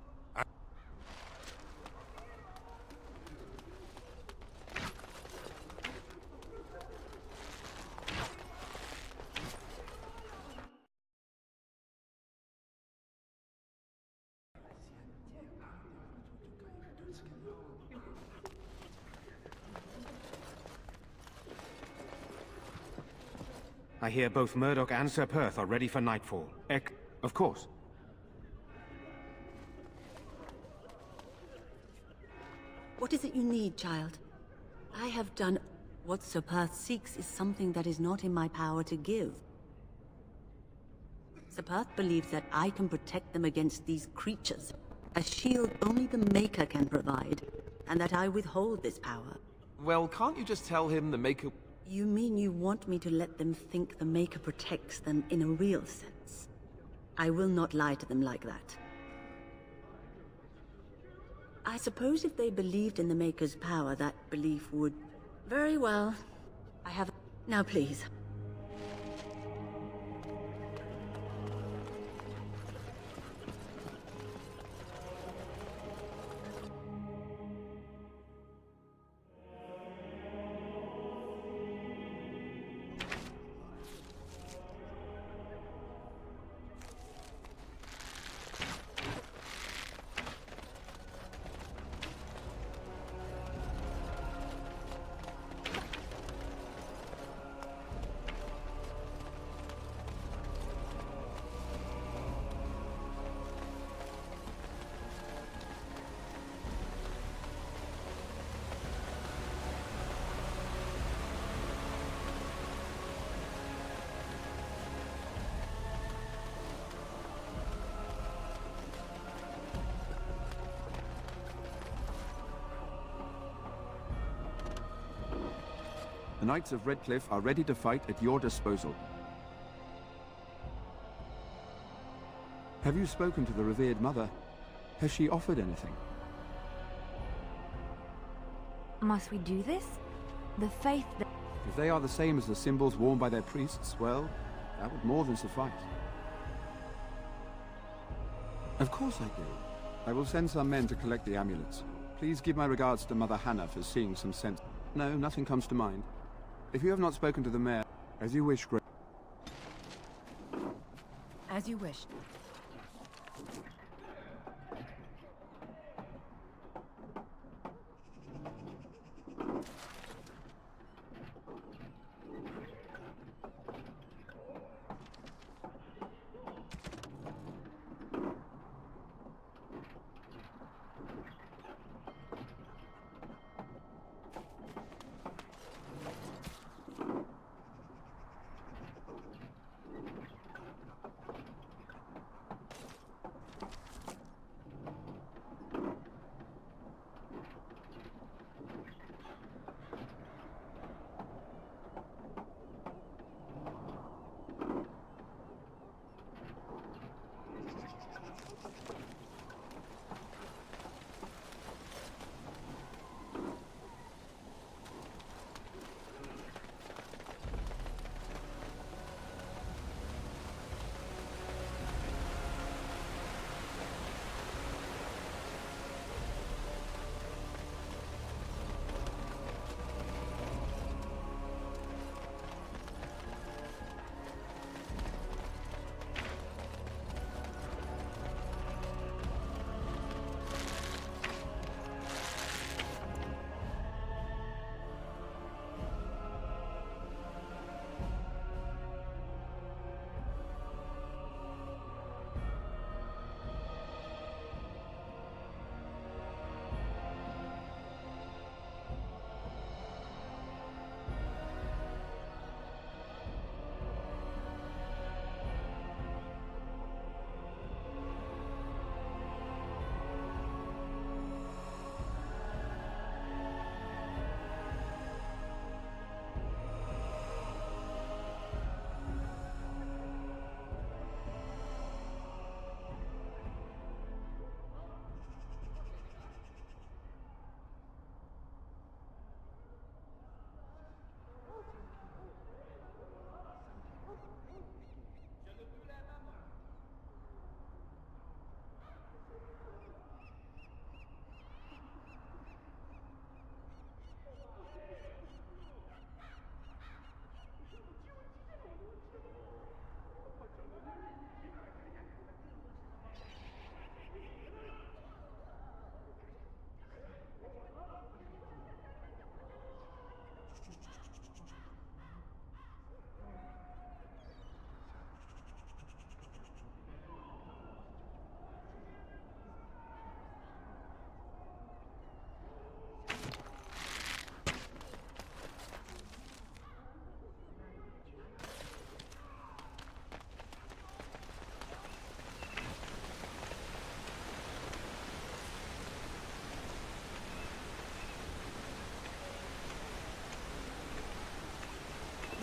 I hear both Murdoch and Sir Perth are ready for nightfall. Of course. What is it you need, child? I have done... What Sir Perth seeks is something that is not in my power to give. Sir Perth believes that I can protect them against these creatures, a shield only the Maker can provide, and that I withhold this power. Well, can't you just tell him the Maker... You mean you want me to let them think the Maker protects them in a real sense? I will not lie to them like that. I suppose if they believed in the Maker's power, that belief would... Very well. I have... Now please. The Knights of Redcliffe are ready to fight at your disposal. Have you spoken to the revered mother? Has she offered anything? Must we do this? The faith that... If they are the same as the symbols worn by their priests, well, that would more than suffice. Of course I do. I will send some men to collect the amulets. Please give my regards to Mother Hannah for seeing some sense. No, nothing comes to mind. If you have not spoken to the mayor, as you wish, Grace. As you wish.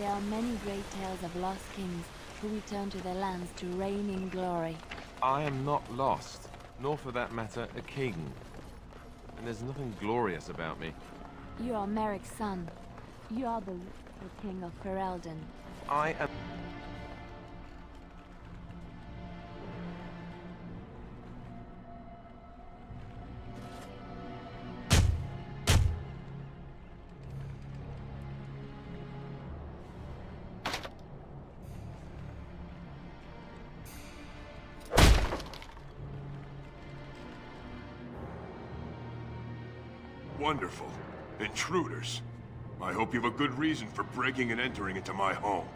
There are many great tales of lost kings who return to their lands to reign in glory. I am not lost, nor for that matter, a king. And there's nothing glorious about me. You are Merrick's son. You are the king of Ferelden. I am... Wonderful. Intruders. I hope you have a good reason for breaking and entering into my home.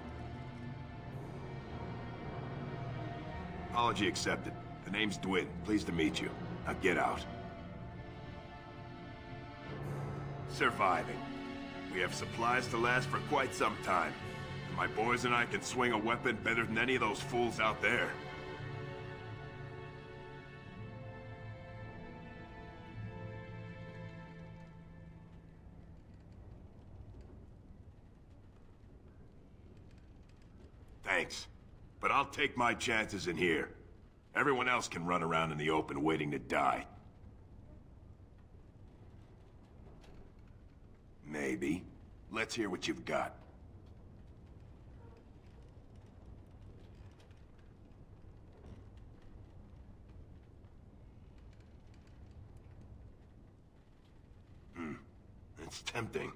Apology accepted. The name's Dwyn. Pleased to meet you. Now get out. Surviving. We have supplies to last for quite some time. And my boys and I can swing a weapon better than any of those fools out there. Thanks. But I'll take my chances in here. Everyone else can run around in the open waiting to die. Maybe. Let's hear what you've got. It's tempting.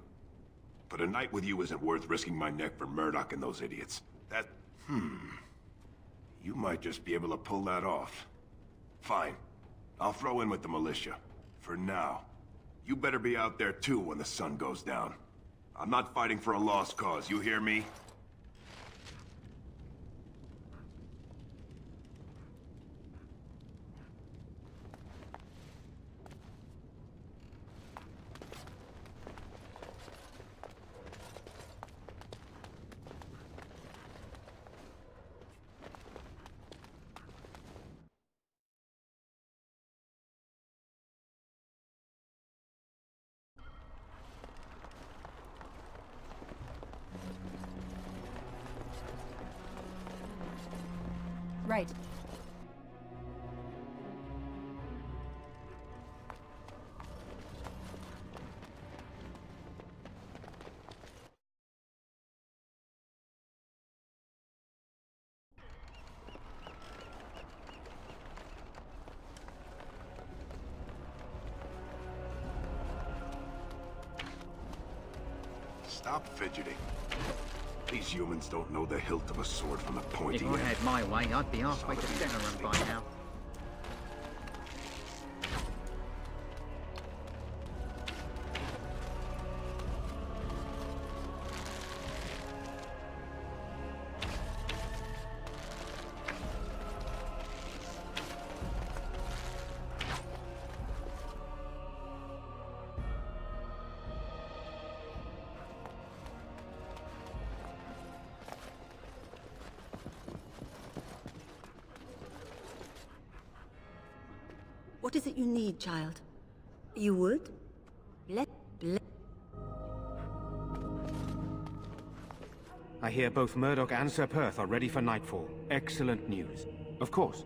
But a night with you isn't worth risking my neck for Murdoch and those idiots. That... You might just be able to pull that off. Fine. I'll throw in with the militia. For now. You better be out there too when the sun goes down. I'm not fighting for a lost cause, you hear me? Right. Stop fidgeting. These humans don't know the hilt of a sword from the pointy If I end. had my way, I'd be halfway to Shadowrun by now. What is it you need, child? You would? I hear both Murdoch and Sir Perth are ready for nightfall. Excellent news. Of course.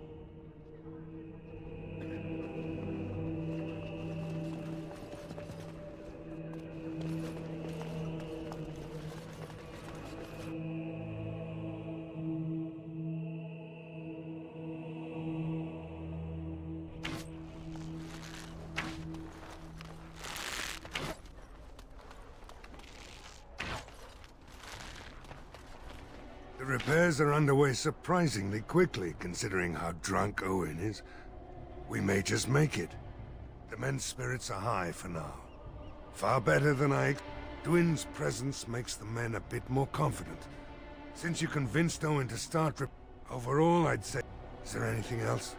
The repairs are underway surprisingly quickly, considering how drunk Owen is. We may just make it. The men's spirits are high for now. Far better than Dwyn's presence makes the men a bit more confident. Since you convinced Owen to start overall, I'd say... Is there anything else?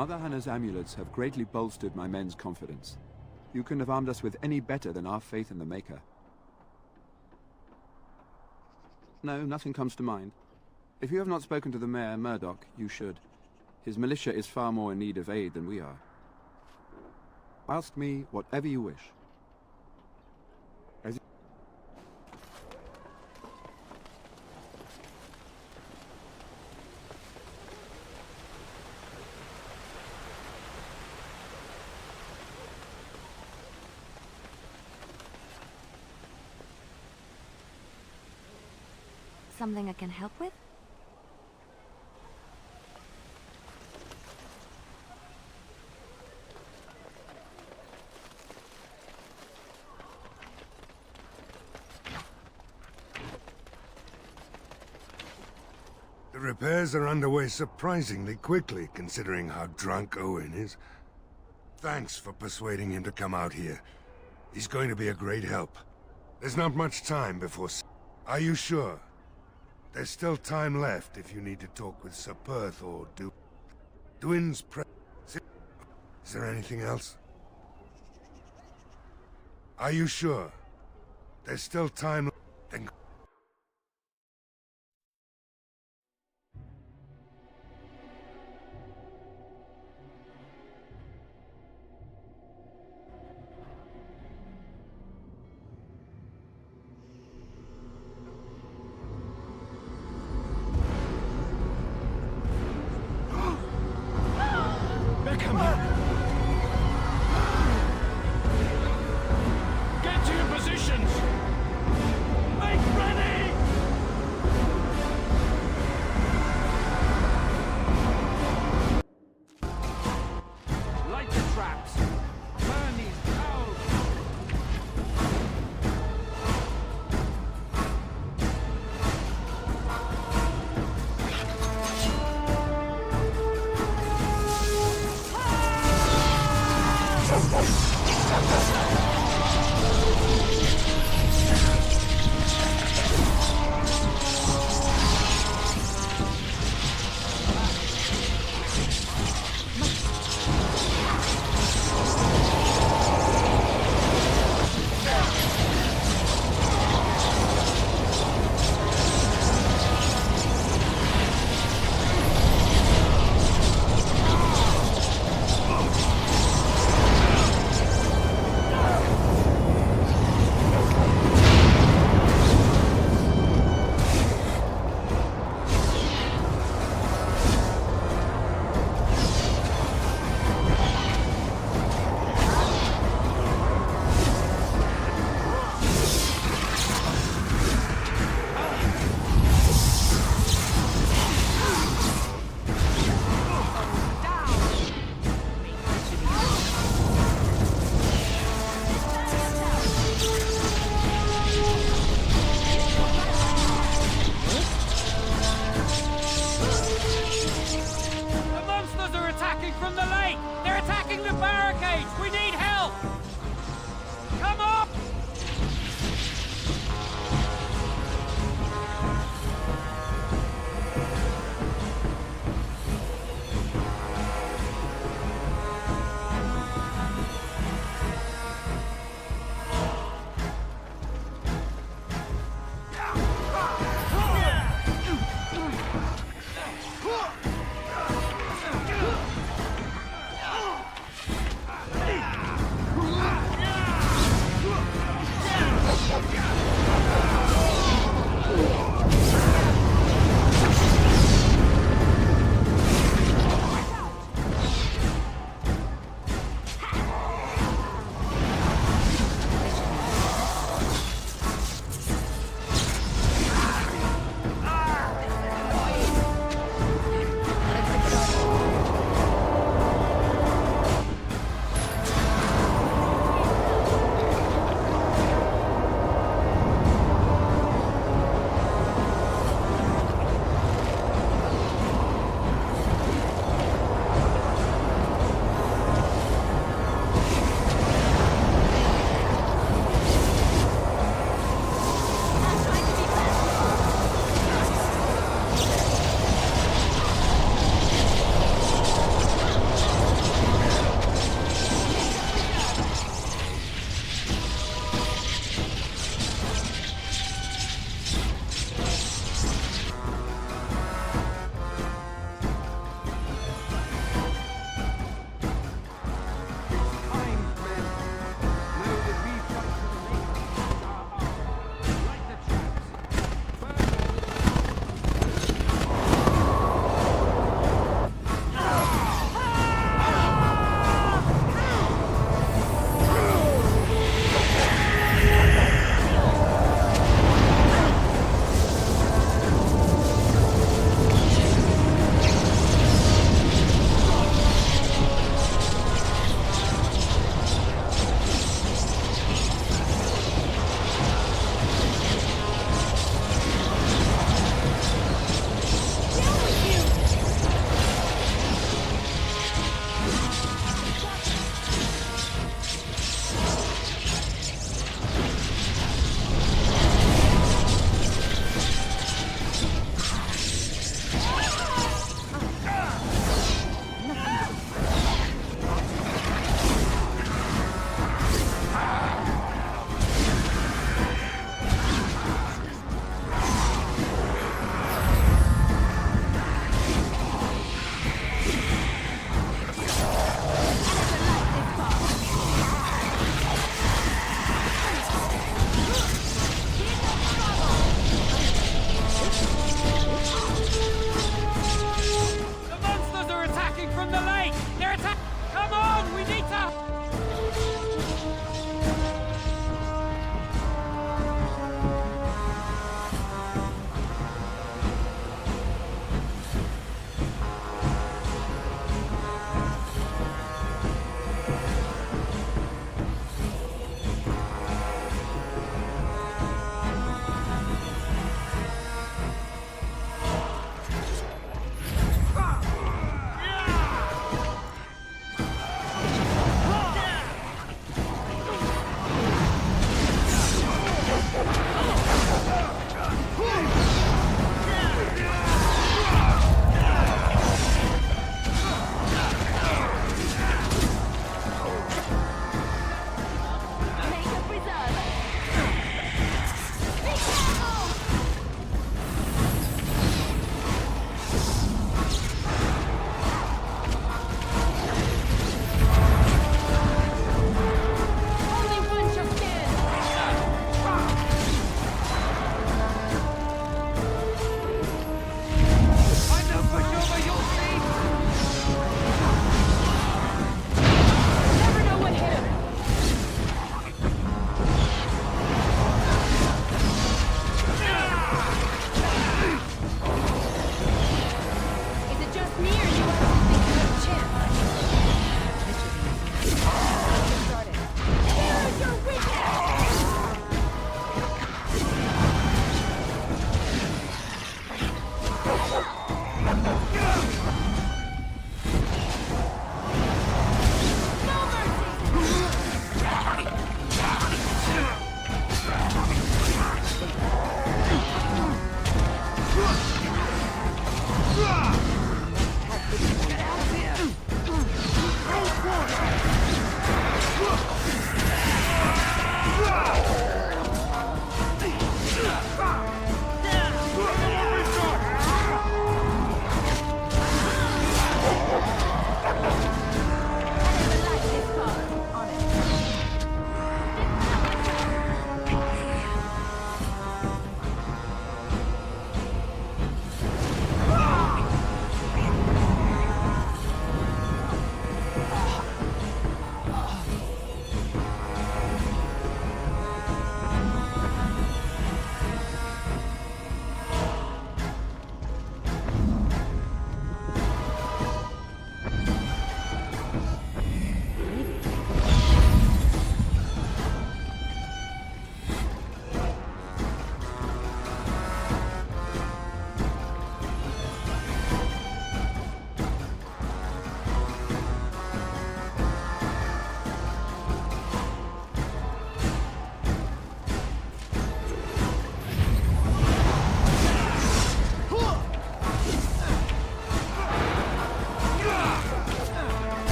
Mother Hannah's amulets have greatly bolstered my men's confidence. You couldn't have armed us with any better than our faith in the Maker. No, nothing comes to mind. If you have not spoken to the Mayor, Murdoch, you should. His militia is far more in need of aid than we are. Ask me whatever you wish. Something I can help with? The repairs are underway surprisingly quickly, considering how drunk Owen is. Thanks for persuading him to come out here. He's going to be a great help. There's not much time before... Are you sure? There's still time left if you need to talk with Sir Perth or Dwin's Is there anything else? Are you sure? There's still time. Then Get to your positions! Make ready! Light the traps! Burn these cows!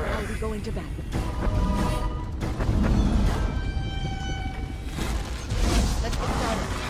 Are we going to bed? Let's get started.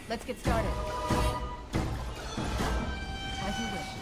Let's get started. As you wish.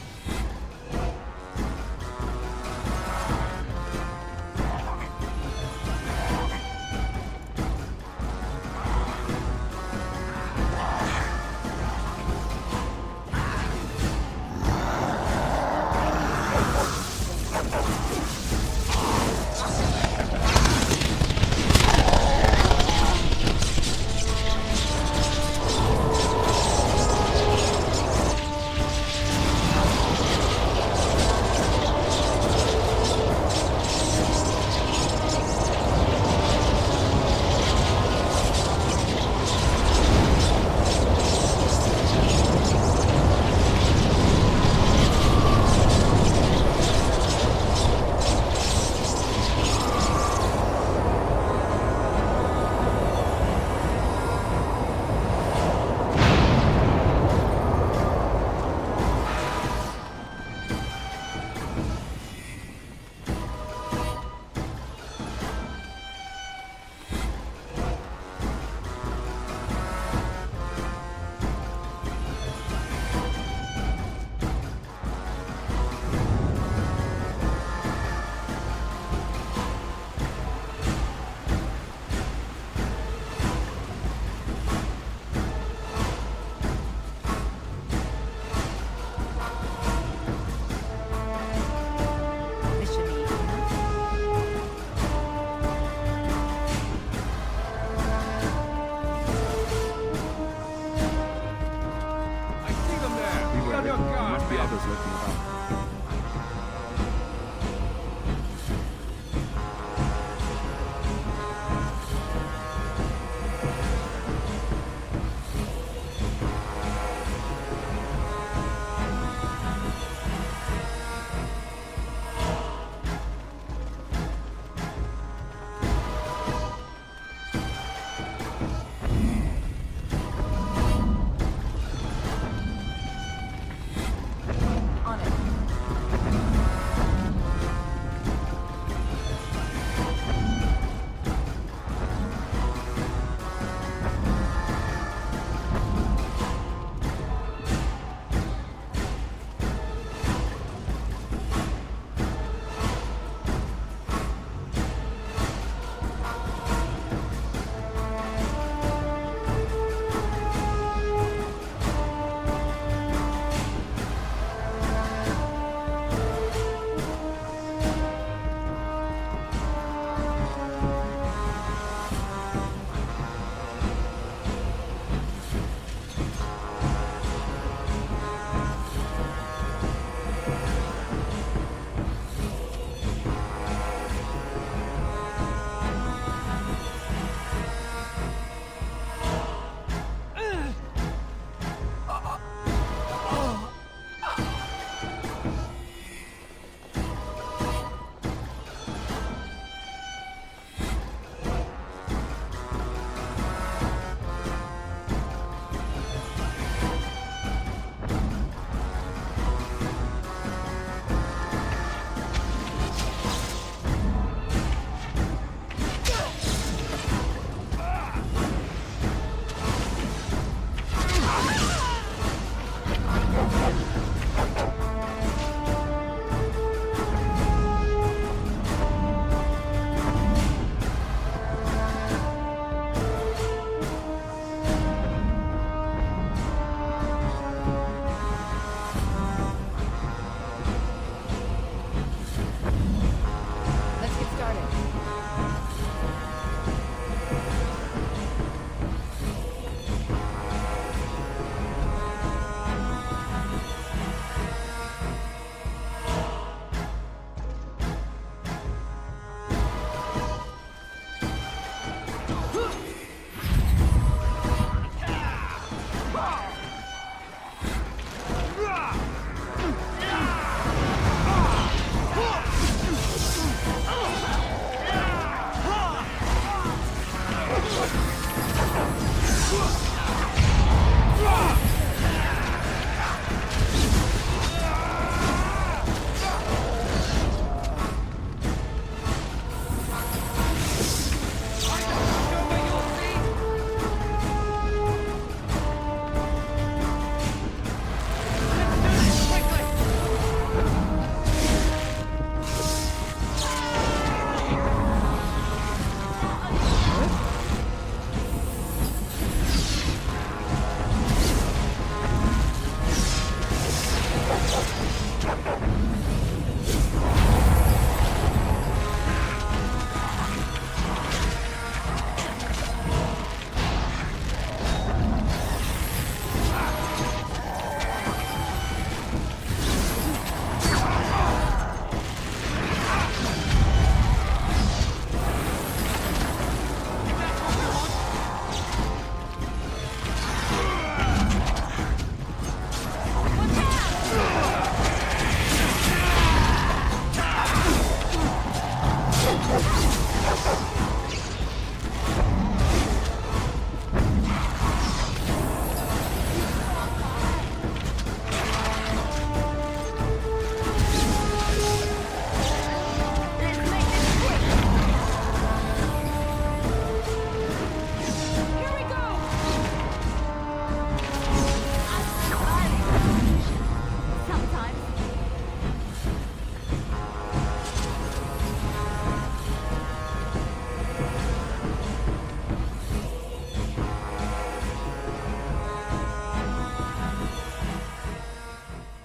On it.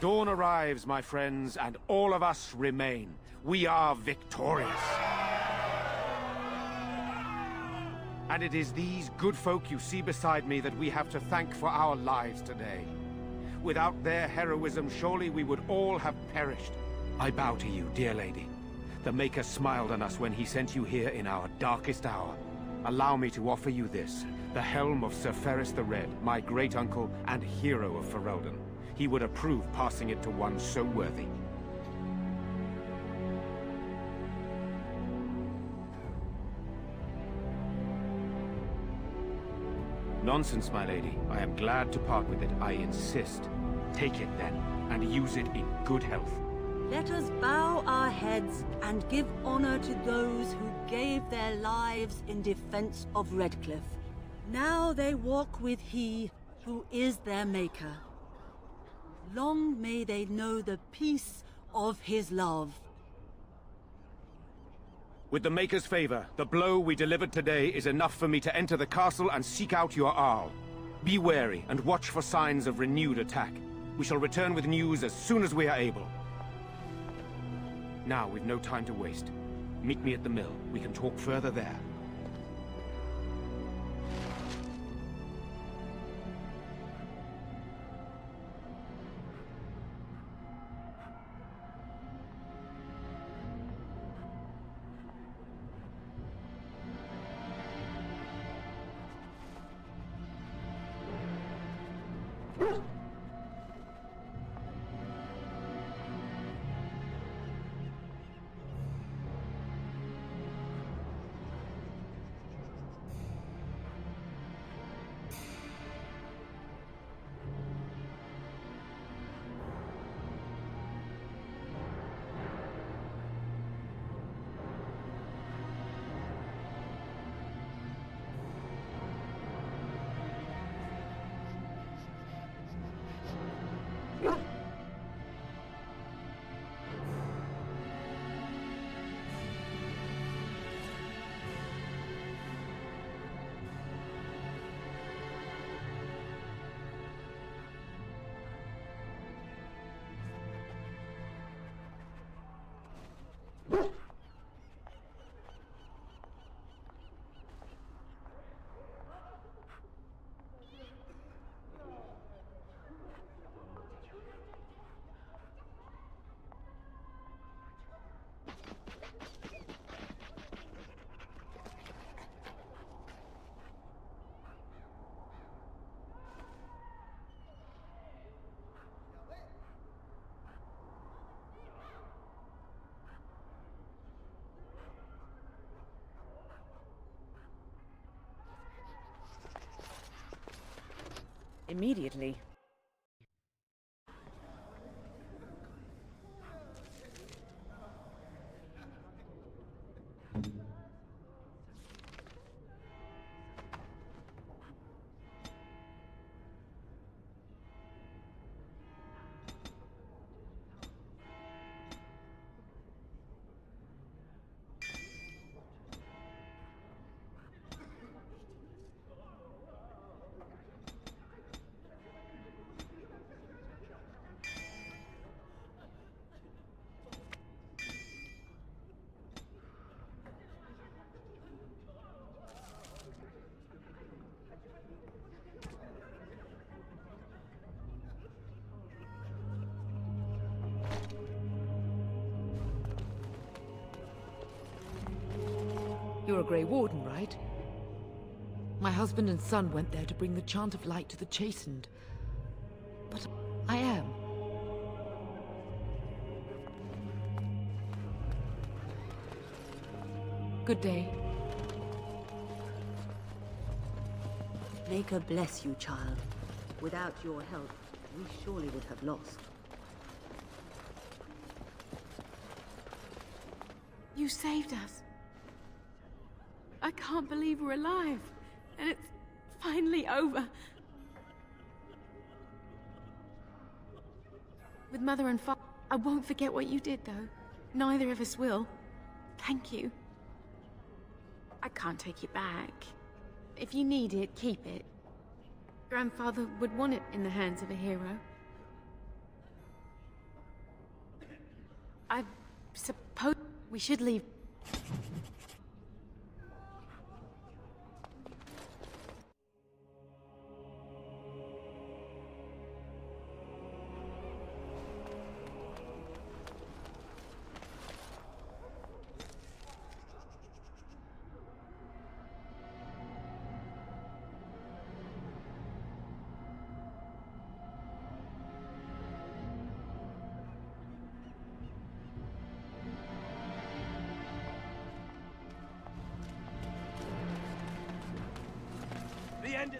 Dawn arrives, my friends, and all of us remain. We are victorious. And it is these good folk you see beside me that we have to thank for our lives today. Without their heroism, surely we would all have perished. I bow to you, dear lady. The Maker smiled on us when he sent you here in our darkest hour. Allow me to offer you this, the helm of Sir Ferris the Red, my great-uncle and hero of Ferelden. He would approve passing it to one so worthy. Nonsense, my lady. I am glad to part with it. I insist. Take it, then, and use it in good health. Let us bow our heads and give honor to those who gave their lives in defense of Redcliffe. Now they walk with he who is their maker. Long may they know the peace of his love. With the Maker's favor, the blow we delivered today is enough for me to enter the castle and seek out your Arl. Be wary and watch for signs of renewed attack. We shall return with news as soon as we are able. Now, we've no time to waste. Meet me at the mill. We can talk further there. Immediately. You're a Grey Warden, right? My husband and son went there to bring the chant of light to the Chastened. But I am. Good day. Maker bless you, child. Without your help, we surely would have lost. You saved us. I can't believe we're alive. And it's finally over. With Mother and Father, I won't forget what you did, though. Neither of us will. Thank you. I can't take it back. If you need it, keep it. Grandfather would want it in the hands of a hero. I suppose we should leave.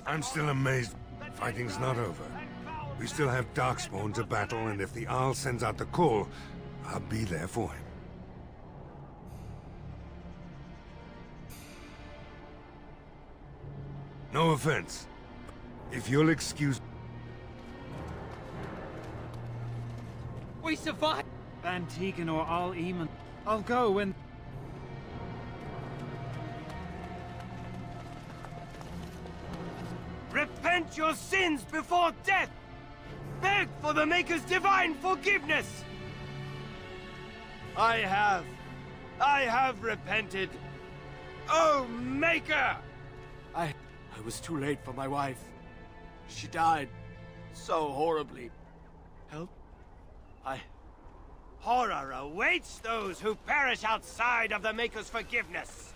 I'm still amazed. Fighting's not over. We still have Darkspawn to battle, and if the Arl sends out the call, I'll be there for him. No offense. If you'll excuse... We survived! Van Tegan or Al Eamon. I'll go when... Repent your sins before death! Beg for the Maker's divine forgiveness! I have repented. Oh, Maker! I was too late for my wife. She died so horribly. Help? Horror awaits those who perish outside of the Maker's forgiveness.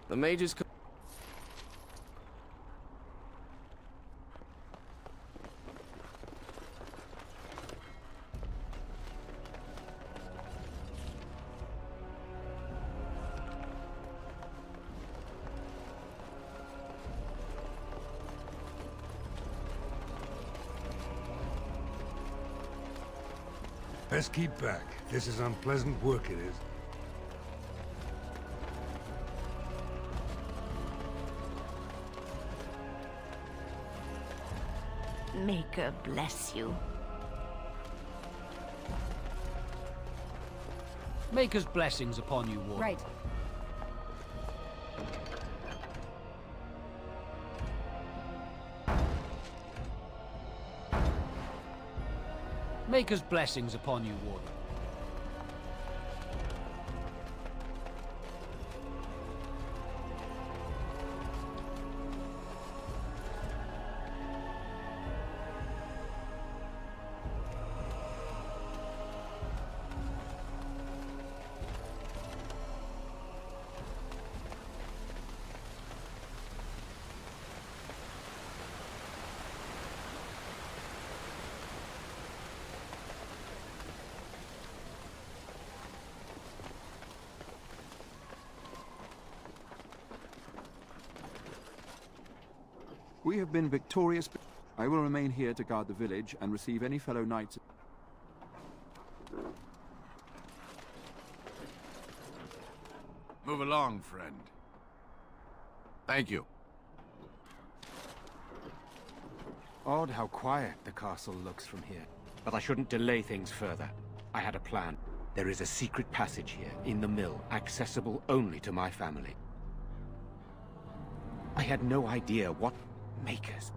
The mages... Best keep back. This is unpleasant work, it is. Maker bless you. Maker's blessings upon you, Warden. Right. Maker's blessings upon you, Warden. We have been victorious. I will remain here to guard the village and receive any fellow knights. Move along, friend. Thank you. Odd how quiet the castle looks from here. But I shouldn't delay things further. I had a plan. There is a secret passage here, in the mill, accessible only to my family. I had no idea what Makers.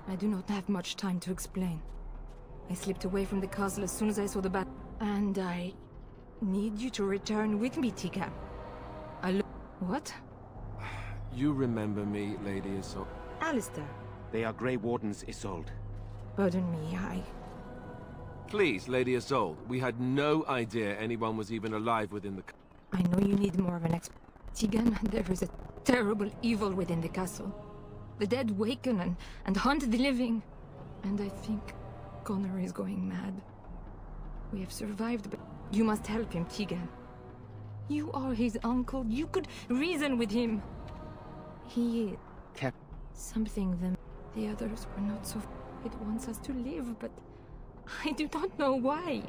I do not have much time to explain. I slipped away from the castle as soon as I saw the bat, and I need you to return with me, Tika. What? You remember me, Lady Isolde? Alistair. They are Grey Wardens, Isolde. Pardon me, Please, Lady Isolde, we had no idea anyone was even alive within the... I know you need more of an Tegan, there is a terrible evil within the castle. The dead waken and haunt the living. And I think Connor is going mad. We have survived, but you must help him, Tegan. You are his uncle. You could reason with him. He... Cap... Something the others were not so... It wants us to live, but I do not know why.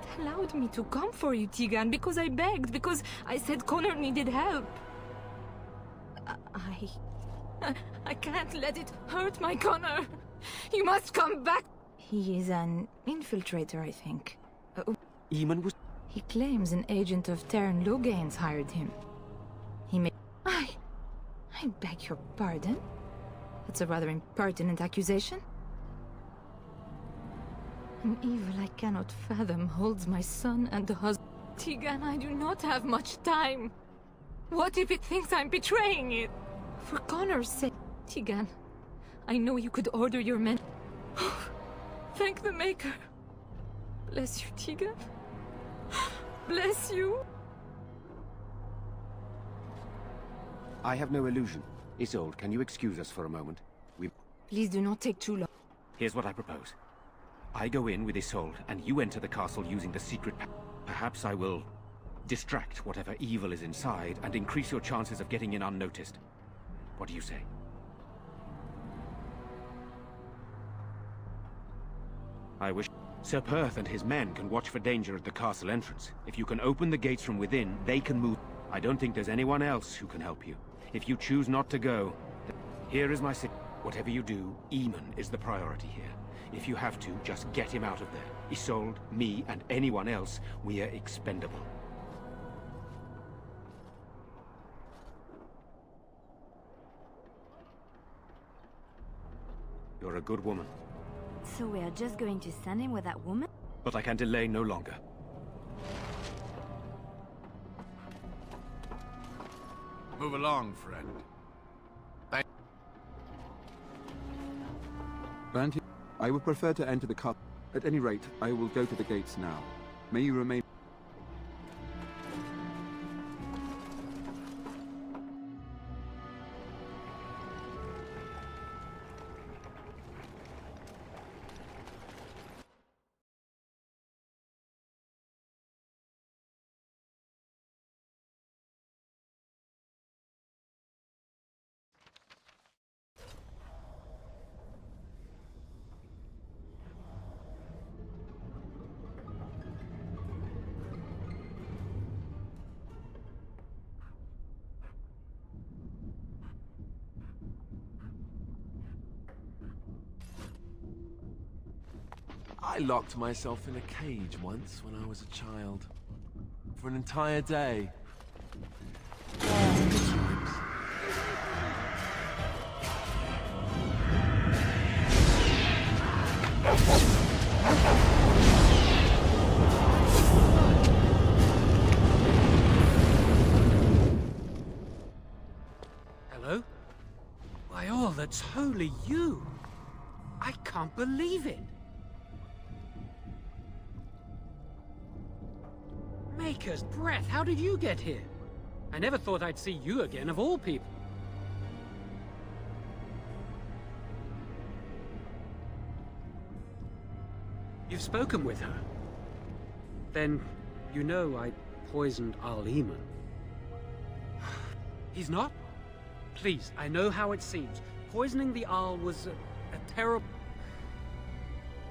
It allowed me to come for you, Tegan, because I begged, because I said Connor needed help. I can't let it hurt my Connor. You must come back. He is an infiltrator, I think. Eamon was... He claims an agent of Terran Logains hired him. He may... I beg your pardon? That's a rather impertinent accusation. An evil I cannot fathom holds my son and the husband. Tegan, I do not have much time. What if it thinks I'm betraying it? For Connor's sake, Tegan, I know you could order your men. Thank the Maker. Bless you, Tegan. Bless you. I have no illusion. Isolde, can you excuse us for a moment? Please do not take too long. Here's what I propose. I go in with Isolde, and you enter the castle using the secret Perhaps I will distract whatever evil is inside and increase your chances of getting in unnoticed. What do you say? I wish... Sir Perth and his men can watch for danger at the castle entrance. If you can open the gates from within, they can move. I don't think there's anyone else who can help you. If you choose not to go, here is my Whatever you do, Eamon is the priority here. If you have to, just get him out of there. Isolde, me, and anyone else, we are expendable. You're a good woman. So we are just going to send him with that woman? But I can delay no longer. Move along, friend. Banty, I would prefer to enter the castle. At any rate, I will go to the gates now. May you remain... I locked myself in a cage once when I was a child. For an entire day. Good times. Hello? Why, all that's holy you! I can't believe it! Maker's breath, how did you get here? I never thought I'd see you again, of all people. You've spoken with her? Then, you know I poisoned Arl Eamon. He's not? Please, I know how it seems. Poisoning the Arl was a terrible...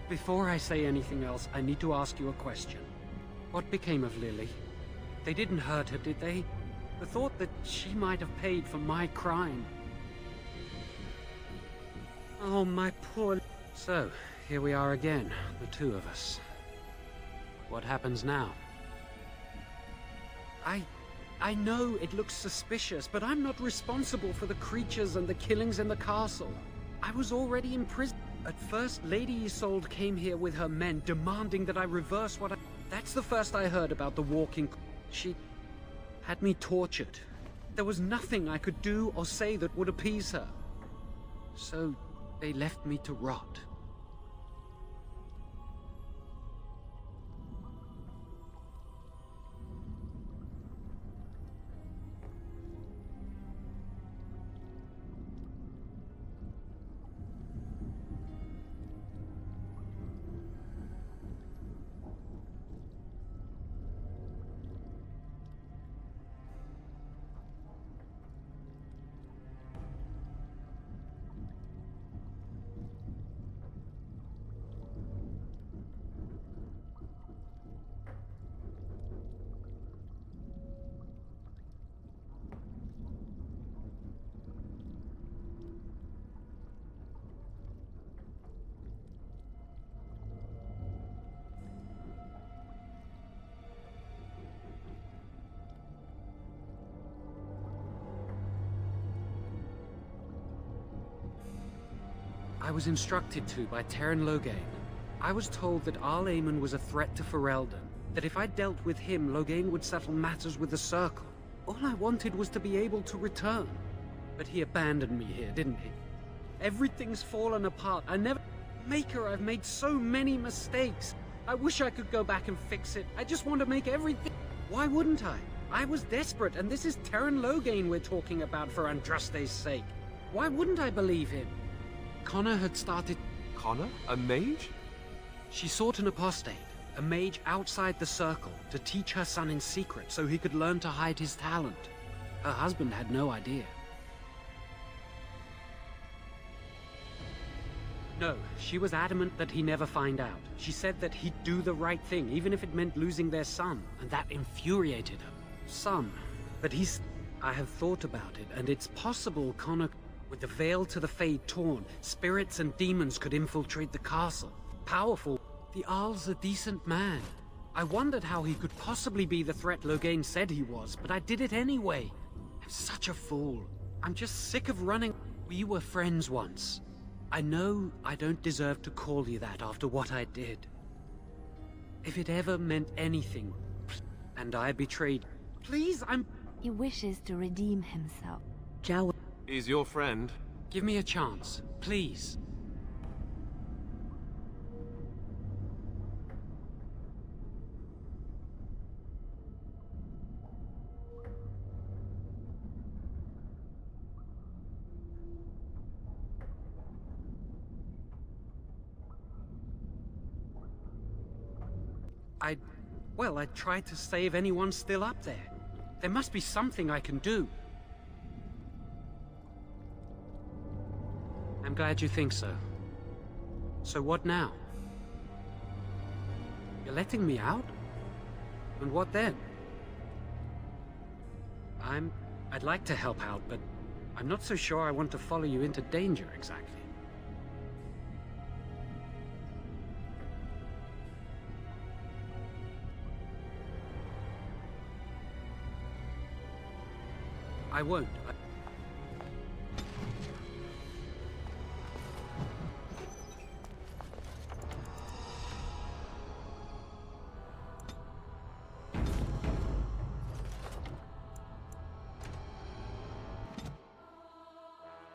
Before I say anything else, I need to ask you a question. What became of Lily? They didn't hurt her, did they? The thought that she might have paid for my crime. Oh, my poor... So, here we are again, the two of us. What happens now? I know it looks suspicious, but I'm not responsible for the creatures and the killings in the castle. I was already in prison. At first, Lady Isolde came here with her men, demanding that I reverse what I... That's the first I heard about the walking... She had me tortured. There was nothing I could do or say that would appease her. So, they left me to rot. I was instructed to by Teyrn Loghain. I was told that Arl Eamon was a threat to Ferelden, that if I dealt with him, Loghain would settle matters with the Circle. All I wanted was to be able to return. But he abandoned me here, didn't he? Everything's fallen apart. Maker, I've made so many mistakes. I wish I could go back and fix it. I just want to make everything... Why wouldn't I? I was desperate, and this is Teyrn Loghain we're talking about for Andraste's sake. Why wouldn't I believe him? Connor had started... Connor? A mage? She sought an apostate, a mage outside the Circle, to teach her son in secret so he could learn to hide his talent. Her husband had no idea. No, she was adamant that he never find out. She said that he'd do the right thing, even if it meant losing their son, and that infuriated her. Son. But I have thought about it, and it's possible Connor... With the veil to the Fade torn, spirits and demons could infiltrate the castle. Powerful. The Arl's a decent man. I wondered how he could possibly be the threat Loghain said he was, but I did it anyway. I'm such a fool. I'm just sick of running. We were friends once. I know I don't deserve to call you that after what I did. If it ever meant anything, and I betrayed... Please, He wishes to redeem himself. Jawa... He's your friend. Give me a chance, please. I tried to save anyone still up there. There must be something I can do. I'm glad you think so. So what now? You're letting me out? And what then? I'd like to help out, but I'm not so sure I want to follow you into danger exactly. I won't.